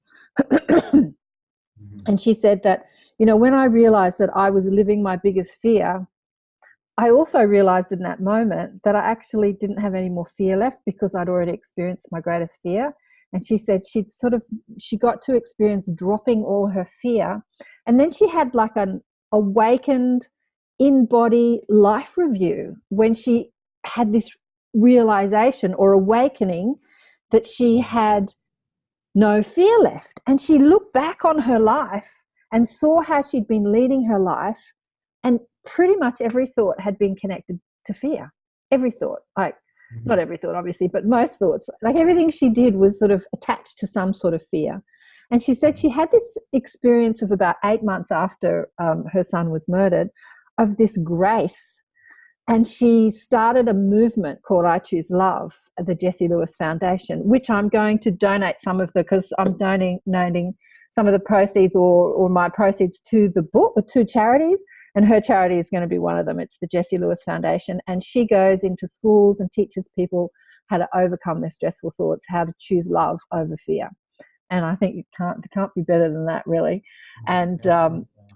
S2: And she said that, when I realized that I was living my biggest fear, I also realized in that moment that I actually didn't have any more fear left because I'd already experienced my greatest fear. And she said she got to experience dropping all her fear. And then she had like an awakened in-body life review when she had this realization or awakening that she had no fear left. And she looked back on her life and saw how she'd been leading her life, and pretty much every thought had been connected to fear. Every thought, not every thought obviously, but most thoughts, like everything she did was sort of attached to some sort of fear. And she said she had this experience of about 8 months after her son was murdered, of this grace. And she started a movement called I Choose Love, the Jessie Lewis Foundation, which I'm going to donate because I'm donating some of the proceeds or my proceeds to the book, or to charities, and her charity is going to be one of them. It's the Jessie Lewis Foundation, and she goes into schools and teaches people how to overcome their stressful thoughts, how to choose love over fear. And I think it can't be better than that, really. And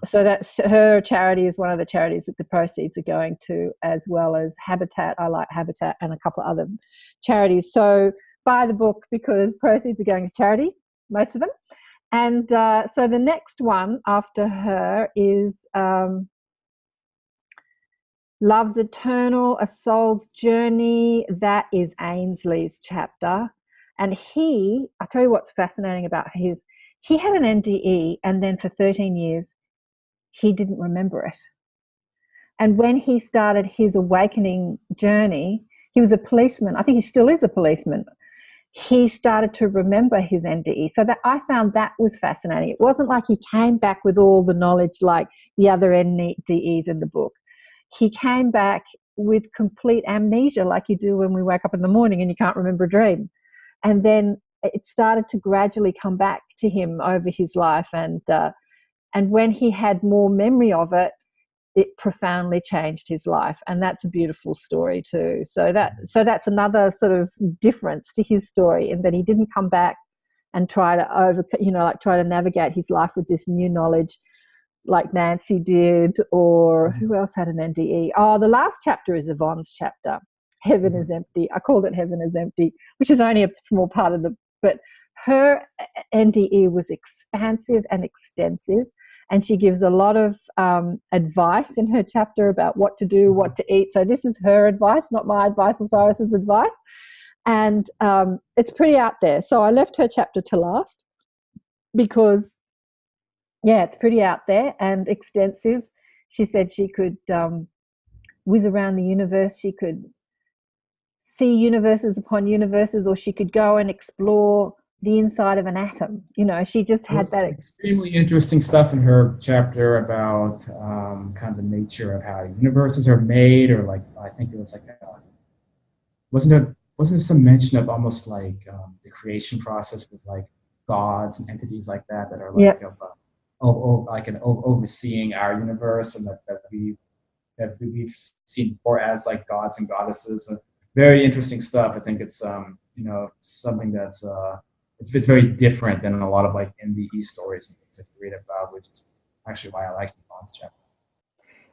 S2: so that's her charity is one of the charities that the proceeds are going to, as well as Habitat. I like Habitat and a couple of other charities. So buy the book because proceeds are going to charity, most of them. And so the next one after her is Love's Eternal, A Soul's Journey. That is Ainsley's chapter. And I'll tell you what's fascinating about he had an NDE, and then for 13 years, he didn't remember it. And when he started his awakening journey, he was a policeman. I think he still is a policeman. He started to remember his NDE. So that I found that was fascinating. It wasn't like he came back with all the knowledge like the other NDEs in the book. He came back with complete amnesia, like you do when we wake up in the morning and you can't remember a dream. And then it started to gradually come back to him over his life. And when he had more memory of it, it profoundly changed his life. And that's a beautiful story too. So that's another sort of difference to his story, in that he didn't come back and try to navigate his life with this new knowledge like Nancy did, or who else had an NDE? Oh, the last chapter is Yvonne's chapter, Heaven is Empty. I called it Heaven is Empty, which is only a small part of but her NDE was expansive and extensive, and she gives a lot of advice in her chapter about what to do, what to eat. So this is her advice, not my advice or Cyrus's advice. And it's pretty out there. So I left her chapter to last because, it's pretty out there and extensive. She said she could whiz around the universe. She could see universes upon universes, or she could go and explore the inside of an atom. You know, she just had that.
S1: Extremely interesting stuff in her chapter about kind of the nature of how universes are made, or like, I think it was like, wasn't there some mention of almost like the creation process with like gods and entities like that are like overseeing our universe, and that we've seen before as like gods and goddesses. Very interesting stuff. I think it's something that's it's very different than a lot of like NDE stories that you read about, which is actually why I like Yvonne's chapter.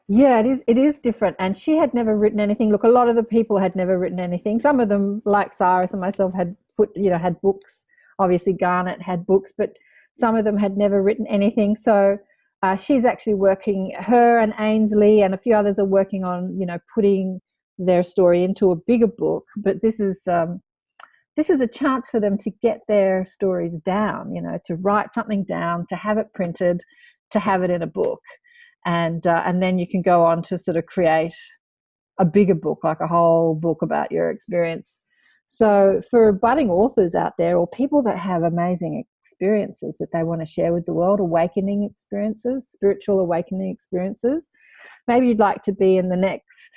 S2: Yeah, it is different. And she had never written anything. Look, a lot of the people had never written anything. Some of them, like Cyrus and myself, had had books. Obviously Garnet had books, but some of them had never written anything. So she's actually working, her and Ainsley and a few others are working on, putting their story into a bigger book. But this is a chance for them to get their stories down, to write something down, to have it printed, to have it in a book. And then you can go on to sort of create a bigger book, like a whole book about your experience. So for budding authors out there, or people that have amazing experiences that they want to share with the world, awakening experiences, spiritual awakening experiences, maybe you'd like to be in the next,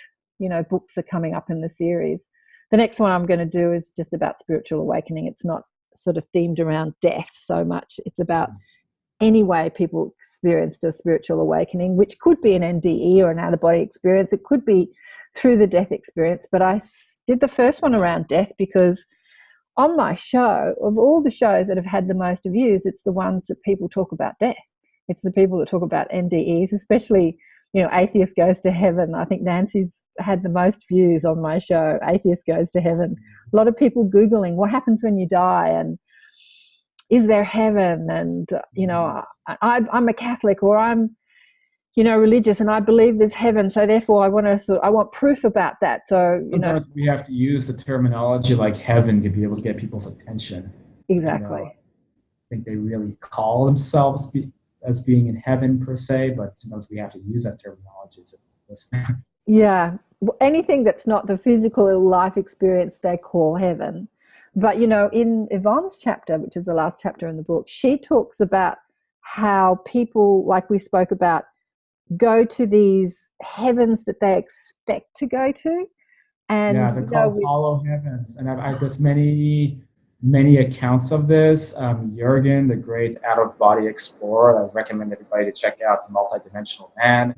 S2: books are coming up in the series. The next one I'm going to do is just about spiritual awakening. It's not sort of themed around death so much. It's about any way people experienced a spiritual awakening, which could be an NDE or an out-of-body experience. It could be through the death experience. But I did the first one around death because on my show, of all the shows that have had the most views, it's the ones that people talk about death. It's the people that talk about NDEs, especially, Atheist Goes to Heaven. I think Nancy's had the most views on my show, Atheist Goes to Heaven. A lot of people Googling what happens when you die and is there heaven? And, I'm a Catholic, or I'm, religious, and I believe there's heaven. So therefore I want proof about that. So,
S1: sometimes we have to use the terminology like heaven to be able to get people's attention.
S2: Exactly.
S1: I think they really call themselves as being in heaven per se, but sometimes we have to use that terminology.
S2: Yeah. Anything that's not the physical life experience they call heaven. But, in Yvonne's chapter, which is the last chapter in the book, she talks about how people, like we spoke about, go to these heavens that they expect to go to. And
S1: yeah, they're called hollow heavens. And there's many accounts of this. Jürgen, the great out-of-body explorer, I recommend everybody to check out The Multidimensional Man.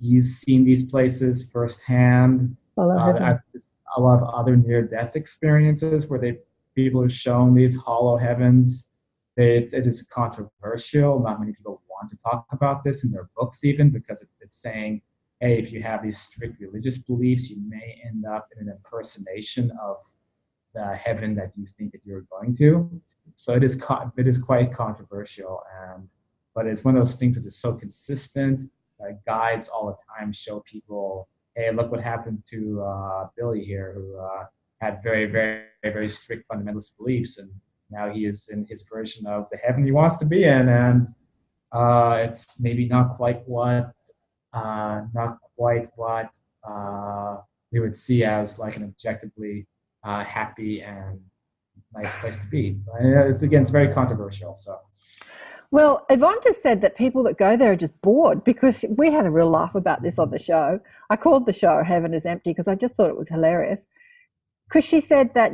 S1: He's seen these places firsthand. A lot of other near-death experiences where people have shown these hollow heavens. It is controversial. Not many people want to talk about this in their books even, because it's saying, hey, if you have these strict religious beliefs, you may end up in an impersonation of the heaven that you think that you're going to. So it is quite controversial, but it's one of those things that is so consistent. Guides all the time show people, hey, look what happened to Billy here, who had very, very, very strict fundamentalist beliefs, and now he is in his version of the heaven he wants to be in, and it's maybe not quite what we would see as like an objectively happy and nice place to be. It's very controversial. So.
S2: Well, Yvonne just said that people that go there are just bored, because we had a real laugh about this on the show. I called the show Heaven is Empty because I just thought it was hilarious. Because she said that,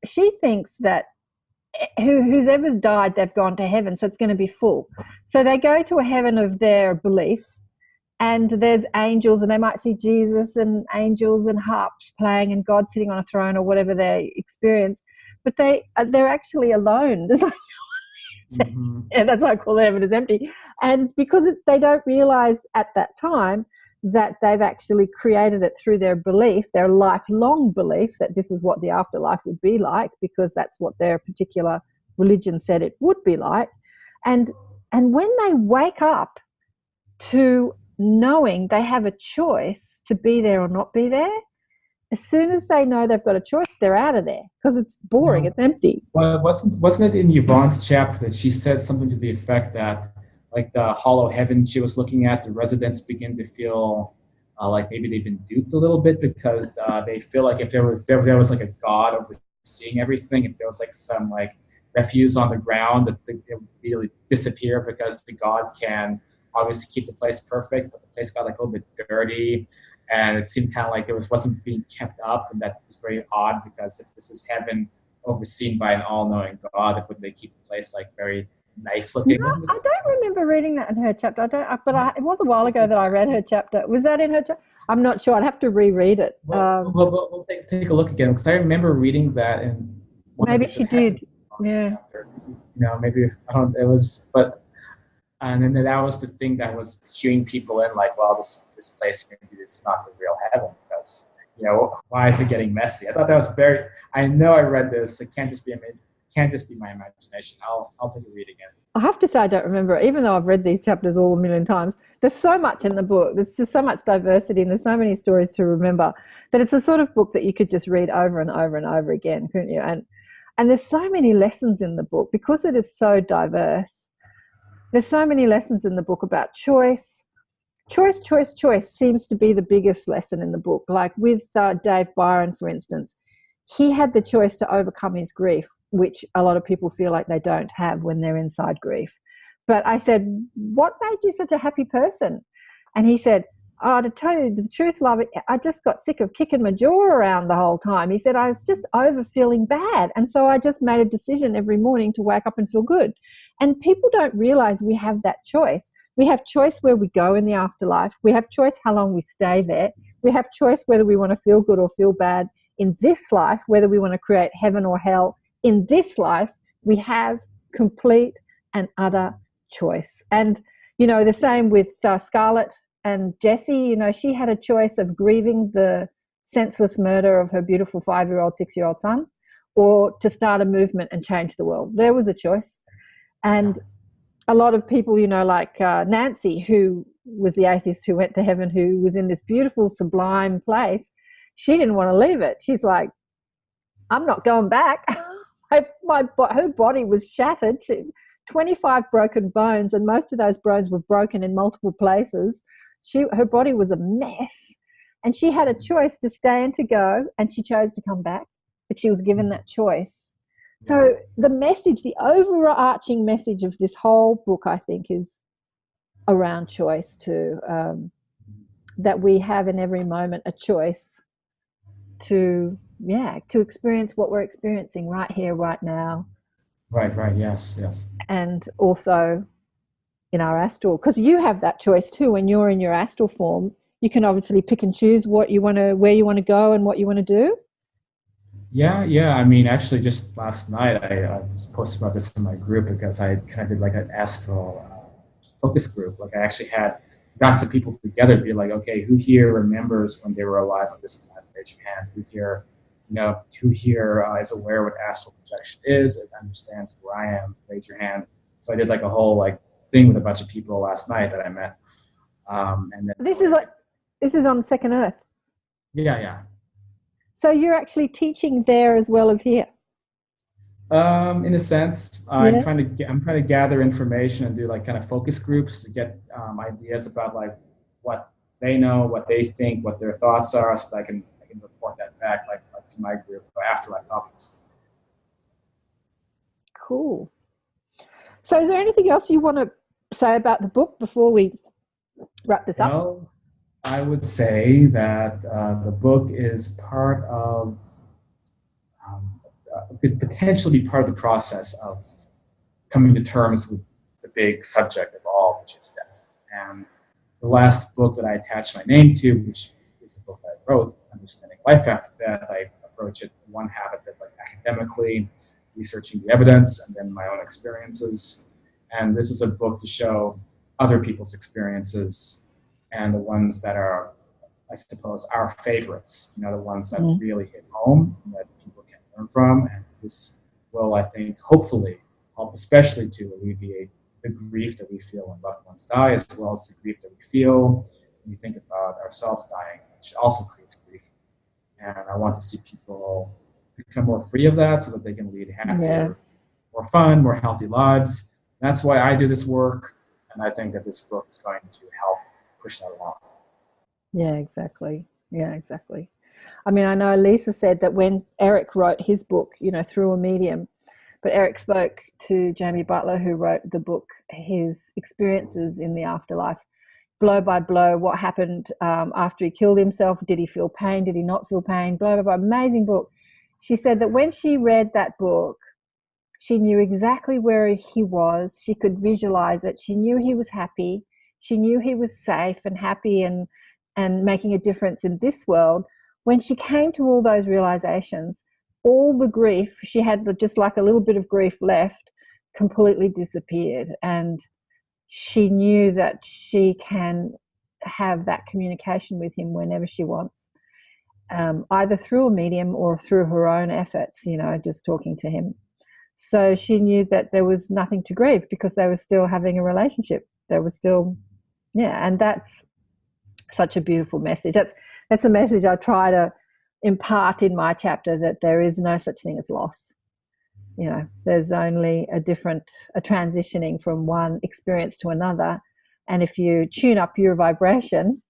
S2: she thinks that who's ever died, they've gone to heaven, so it's going to be full. So they go to a heaven of their belief, and there's angels, and they might see Jesus and angels and harps playing and God sitting on a throne or whatever they experience. But they're actually alone. There's like no one there. And that's why I call it Heaven is Empty. And because they don't realize at that time that they've actually created it through their belief, their lifelong belief that this is what the afterlife would be like, because that's what their particular religion said it would be like. And when they wake up to knowing they have a choice to be there or not be there, as soon as they know they've got a choice, they're out of there because it's boring, it's empty.
S1: Well, wasn't it in Yvonne's chapter that she said something to the effect that, like the hollow heaven she was looking at, the residents begin to feel like maybe they've been duped a little bit because they feel like if there was like a God overseeing everything, if there was like some like refuse on the ground, that it would really disappear because the God can obviously keep the place perfect, but the place got like a little bit dirty, and it seemed kind of like wasn't being kept up, and that was very odd because if this is heaven overseen by an all-knowing God, wouldn't they keep the place like very nice looking?
S2: No, I don't remember reading that in her chapter. It was a while ago that I read her chapter. Was that in her chapter? I'm not sure. I'd have to reread it.
S1: We'll take a look again, because I remember reading that in one
S2: maybe she did. Yeah.
S1: Chapter. Maybe I don't. It was, but and then that was the thing that was cueing people in, like, well, this place maybe it's not the real heaven because why is it getting messy? I thought that was very. I know I read this. It can't just be my imagination. I'll take a read again.
S2: I have to say I don't remember it, even though I've read these chapters all a million times. There's so much in the book. There's just so much diversity and there's so many stories to remember that it's the sort of book that you could just read over and over and over again, couldn't you? And there's so many lessons in the book because it is so diverse. There's so many lessons in the book about choice. Choice seems to be the biggest lesson in the book. Like with Dave Byron, for instance, he had the choice to overcome his grief, which a lot of people feel like they don't have when they're inside grief. But I said, what made you such a happy person? And he said, to tell you the truth, love, I just got sick of kicking my jaw around the whole time. He said, I was just over feeling bad. And so I just made a decision every morning to wake up and feel good. And people don't realize we have that choice. We have choice where we go in the afterlife. We have choice how long we stay there. We have choice whether we want to feel good or feel bad in this life, whether we want to create heaven or hell. In this life, we have complete and utter choice. And, the same with Scarlett and Jessie. She had a choice of grieving the senseless murder of her beautiful 5-year-old, 6-year-old son, or to start a movement and change the world. There was a choice. And a lot of people, like Nancy, who was the atheist who went to heaven, who was in this beautiful, sublime place, she didn't want to leave it. She's like, I'm not going back. Her body was shattered. 25 broken bones, and most of those bones were broken in multiple places. Her body was a mess, and she had a choice to stay and to go, and she chose to come back, but she was given that choice. So the message, the overarching message of this whole book, I think, is around choice too, that we have in every moment a choice to experience what we're experiencing right here, right now.
S1: Right, yes.
S2: And also in our astral, because you have that choice too. When you're in your astral form, you can obviously pick and choose where you want to go and what you want to do.
S1: Yeah. I mean, actually, just last night I posted about this in my group because I kind of did like an astral focus group. Like I actually got some people together to be like, okay, who here remembers when they were alive on this planet? Raise your hand. Who here is aware what astral projection is and understands where I am? Raise your hand. So I did like a whole thing with a bunch of people last night that I met. And then
S2: this is on Second Earth.
S1: Yeah.
S2: So you're actually teaching there as well as here.
S1: In a sense, I'm trying to gather information and do like kind of focus groups to get ideas about like what they know, what they think, what their thoughts are, so that I can report that back like to my group or Afterlife topics.
S2: Cool. So is there anything else you want to say about the book before we wrap this up?
S1: Well, I would say that the book is part of, could potentially be part of the process of coming to terms with the big subject of all, which is death. And the last book that I attached my name to, which is the book I wrote, Understanding Life After Death, I approach it one half of it like academically, researching the evidence, and then my own experiences. And this is a book to show other people's experiences and the ones that are, I suppose, our favorites, the ones that really hit home and that people can learn from. And this will, I think, hopefully help especially to alleviate the grief that we feel when loved ones die, as well as the grief that we feel when we think about ourselves dying, which also creates grief. And I want to see people become more free of that so that they can lead happier, more fun, more healthy lives. That's why I do this work, and I think that this book is going to help push that along.
S2: Yeah, exactly. Yeah, exactly. I mean, I know Lisa said that when Eric wrote his book, through a medium, but Eric spoke to Jamie Butler, who wrote the book, his experiences in the afterlife, blow by blow, what happened after he killed himself. Did he feel pain? Did he not feel pain? Blah, blah, blah. Amazing book. She said that when she read that book, she knew exactly where he was. She could visualize it. She knew he was happy. She knew he was safe and happy and making a difference in this world. When she came to all those realizations, all the grief, she had just like a little bit of grief left, completely disappeared. And she knew that she can have that communication with him whenever she wants, either through a medium or through her own efforts, just talking to him. So she knew that there was nothing to grieve because they were still having a relationship. They were still, and that's such a beautiful message. That's a message I try to impart in my chapter, that there is no such thing as loss. There's only a transitioning from one experience to another. And if you tune up your vibration,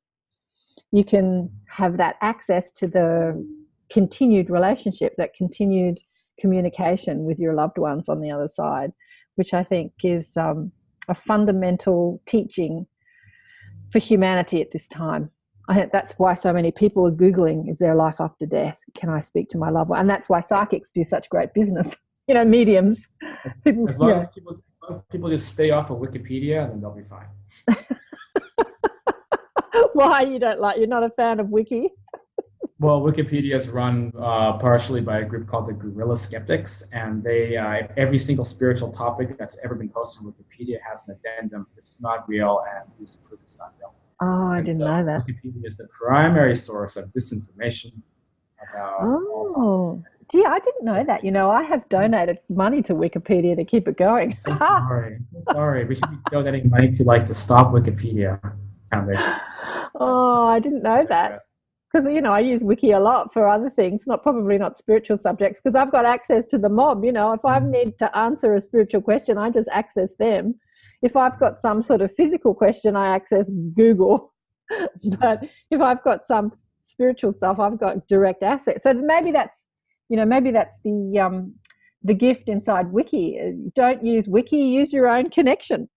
S2: you can have that access to the continued relationship, that continued communication with your loved ones on the other side, which I think is a fundamental teaching for humanity at this time. I think that's why so many people are Googling, is there life after death? Can I speak to my loved one? And that's why psychics do such great business, mediums.
S1: As long as people just stay off of Wikipedia, then they'll be fine.
S2: Why you're not a fan of Wiki?
S1: Well, Wikipedia is run partially by a group called the Guerrilla Skeptics, and they every single spiritual topic that's ever been posted on Wikipedia has an addendum. This is not real, and here's the proof it's not real.
S2: Oh, I didn't know that.
S1: Wikipedia is the primary source of disinformation about.
S2: Oh, gee, I didn't know that. I have donated money to Wikipedia to keep it going.
S1: I'm so sorry. We should be donating money to the Stop Wikipedia Foundation.
S2: Oh, I didn't know that. Because, I use Wiki a lot for other things, probably not spiritual subjects, because I've got access to the mob. If I need to answer a spiritual question, I just access them. If I've got some sort of physical question, I access Google. But if I've got some spiritual stuff, I've got direct access. So maybe that's, the gift inside Wiki. Don't use Wiki, use your own connection.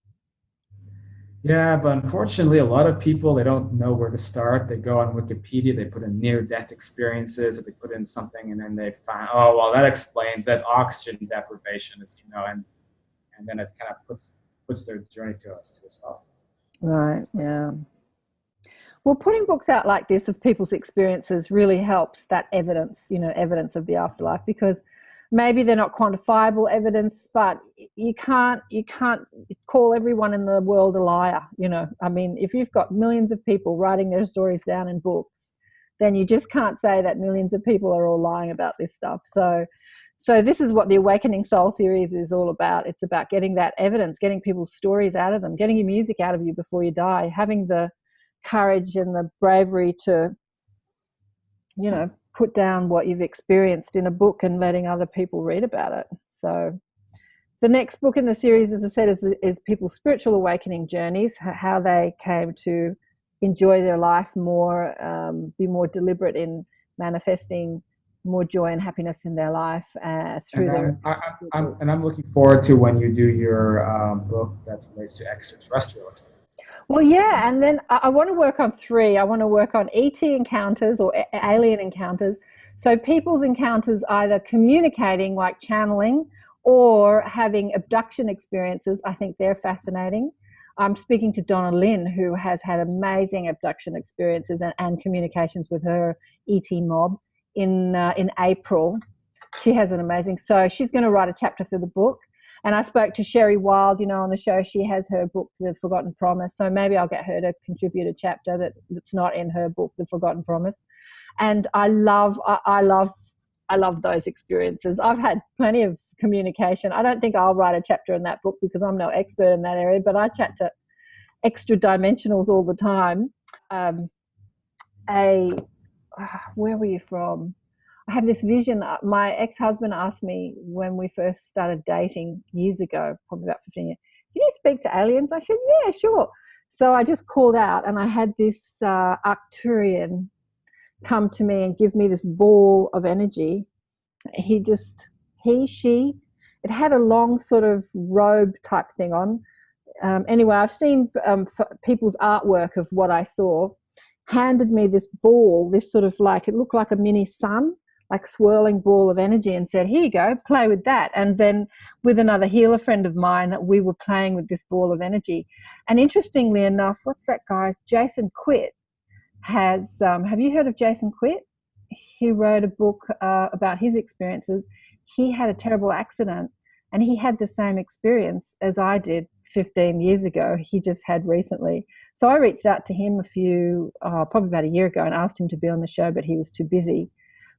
S1: Yeah, but unfortunately, a lot of people, they don't know where to start. They go on Wikipedia, they put in near-death experiences, or they put in something, and then they find, oh, well, that explains that oxygen deprivation is, and then it kind of puts their journey to a stop.
S2: Right, yeah. Well, putting books out like this of people's experiences really helps that evidence, evidence of the afterlife, because maybe they're not quantifiable evidence, but you can't call everyone in the world a liar. I mean, if you've got millions of people writing their stories down in books, then you just can't say that millions of people are all lying about this stuff. So this is what the Awakening Soul series is all about. It's about getting that evidence, getting people's stories out of them, getting your music out of you before you die, having the courage and the bravery to, put down what you've experienced in a book and letting other people read about it. So the next book in the series, as I said, is people's spiritual awakening journeys, how they came to enjoy their life more, be more deliberate in manifesting more joy and happiness in their life through
S1: I'm looking forward to when you do your book that relates to extraterrestrial experiences.
S2: Well, yeah, and then I want to work on 3. I want to work on ET encounters or alien encounters. So people's encounters either communicating, like channeling, or having abduction experiences. I think they're fascinating. I'm speaking to Donna Lynn, who has had amazing abduction experiences and communications with her ET mob in April. She has an amazing, so she's going to write a chapter for the book. And I spoke to Sherry Wild, on the show. She has her book, The Forgotten Promise. So maybe I'll get her to contribute a chapter that's not in her book, The Forgotten Promise. And I love those experiences. I've had plenty of communication. I don't think I'll write a chapter in that book because I'm no expert in that area, but I chat to extra dimensionals all the time. Where were you from? I have this vision. My ex-husband asked me when we first started dating years ago, probably about 15 years, can you speak to aliens? I said, yeah, sure. So I just called out, and I had this Arcturian come to me and give me this ball of energy. She, it had a long sort of robe type thing on. Anyway, I've seen people's artwork of what I saw, handed me this ball, this sort of like, it looked like a mini sun, like swirling ball of energy, and said, here you go, play with that. And then with another healer friend of mine, we were playing with this ball of energy. And interestingly enough, what's that guy's? Jason Quitt has, have you heard of Jason Quitt? He wrote a book about his experiences. He had a terrible accident, and he had the same experience as I did 15 years ago. He just had recently. So I reached out to him probably about a year ago, and asked him to be on the show, but he was too busy.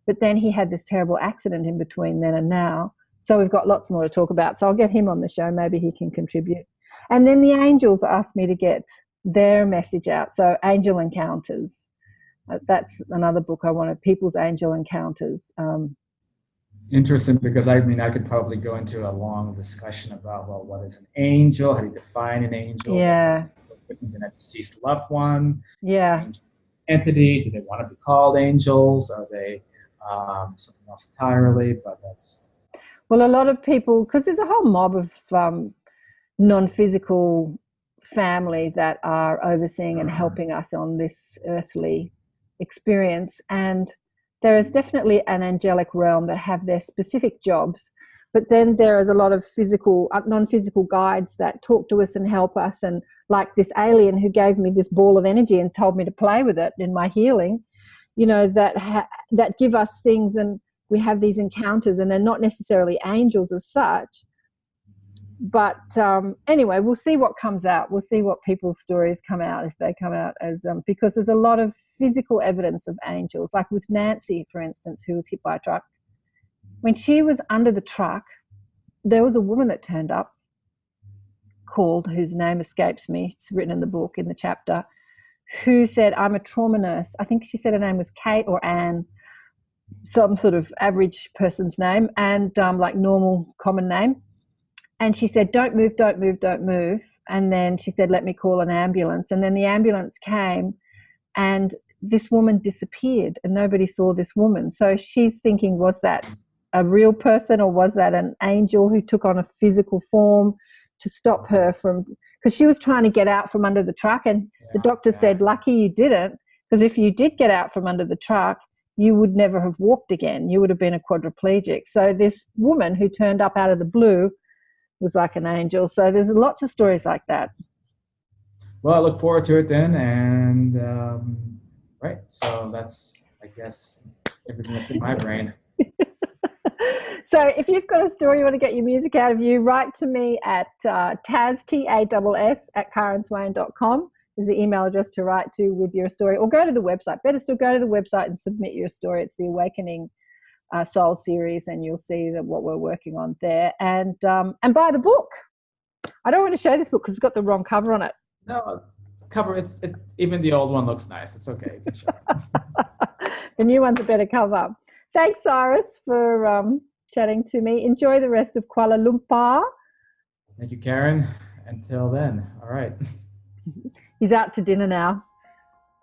S2: But then he had this terrible accident in between then and now. So we've got lots more to talk about. So I'll get him on the show. Maybe he can contribute. And then the angels asked me to get their message out. So Angel Encounters. That's another book I wanted, People's Angel Encounters.
S1: Interesting, because I could probably go into a long discussion about, well, what is an angel? How do you define an angel?
S2: Yeah.
S1: Different than a deceased loved one.
S2: Yeah.
S1: Angel entity? Do they want to be called angels? Are they something else entirely? But that's...
S2: Well, a lot of people, because there's a whole mob of non-physical family that are overseeing and helping us on this earthly experience, and there is definitely an angelic realm that have their specific jobs, but then there is a lot of physical, non-physical guides that talk to us and help us, and like this alien who gave me this ball of energy and told me to play with it in my healing, that give us things, and we have these encounters, and they're not necessarily angels as such. But anyway, we'll see what comes out. We'll see what people's stories come out, if they come out as, because there's a lot of physical evidence of angels. Like with Nancy, for instance, who was hit by a truck. When she was under the truck, there was a woman that turned up whose name escapes me. It's written in the book, in the chapter, who said, I'm a trauma nurse. I think she said her name was Kate or Anne, some sort of average person's name, and like normal common name. And she said, don't move, don't move, don't move. And then she said, let me call an ambulance. And then the ambulance came, and this woman disappeared, and nobody saw this woman. So she's thinking, was that a real person, or was that an angel who took on a physical form to stop her from, because she was trying to get out from under the truck, and the doctor said, lucky you didn't, because if you did get out from under the truck, you would never have walked again. You would have been a quadriplegic. So this woman who turned up out of the blue was like an angel. So there's lots of stories like that.
S1: Well, I look forward to it then. And right, so that's, I guess, everything that's in my brain.
S2: So if you've got a story you want to get your music out of you, write to me at Taz, T-A-S-S, @KarenSwain.com is the email address to write to with your story, or go to the website. Better still, go to the website and submit your story. It's the Awakening Soul series, and you'll see that what we're working on there. And buy the book. I don't want to show this book because it's got the wrong cover on it.
S1: No, cover, even the old one looks nice. It's okay. Sure.
S2: The new one's a better cover. Thanks, Cyrus, for chatting to me. Enjoy the rest of Kuala Lumpur.
S1: Thank you, Karen. Until then, all right.
S2: He's out to dinner now.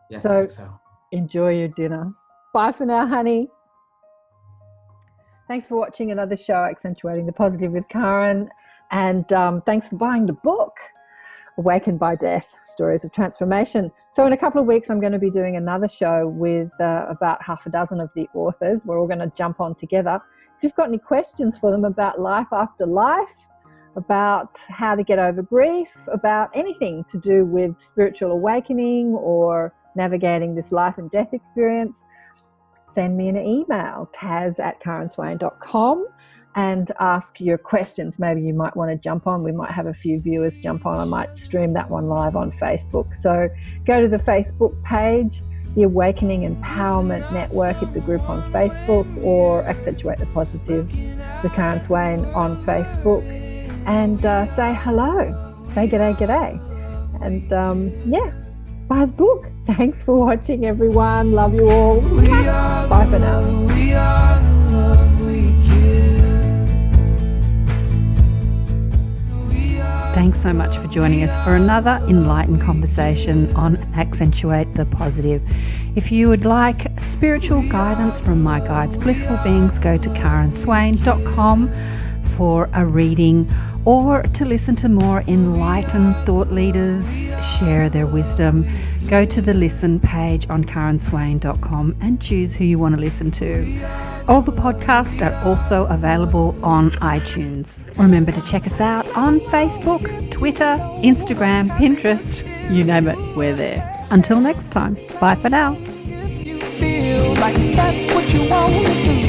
S1: Yes, I think so.
S2: Enjoy your dinner. Bye for now, honey. Thanks for watching another show, Accentuating the Positive with Karen. And thanks for buying the book, Awakened by Death, Stories of Transformation. So in a couple of weeks, I'm going to be doing another show with about half a dozen of the authors. We're all going to jump on together. If you've got any questions for them about life after life, about how to get over grief, about anything to do with spiritual awakening or navigating this life and death experience, send me an email, taz@KarenSwain.com, and ask your questions. Maybe you might want to jump on. We might have a few viewers jump on. I might stream that one live on Facebook. So go to the Facebook page, the Awakening Empowerment Network. It's a group on Facebook, or Accentuate the Positive with Karen Swain on Facebook, and say hello. Say g'day, g'day. And buy the book. Thanks for watching, everyone. Love you all. Bye for now.
S3: We are the love we give. We are
S5: Thanks so much for joining us for another enlightened conversation on Accentuate the Positive. If you would like spiritual guidance from my guides, Blissful Beings, go to KarenSwain.com for a reading, or to listen to more enlightened thought leaders share their wisdom. Go to the listen page on KarenSwain.com and choose who you want to listen to. All the podcasts are also available on iTunes. Remember to check us out on Facebook, Twitter, Instagram, Pinterest, you name it, we're there. Until next time, bye for now.
S3: If you feel like that's what you want to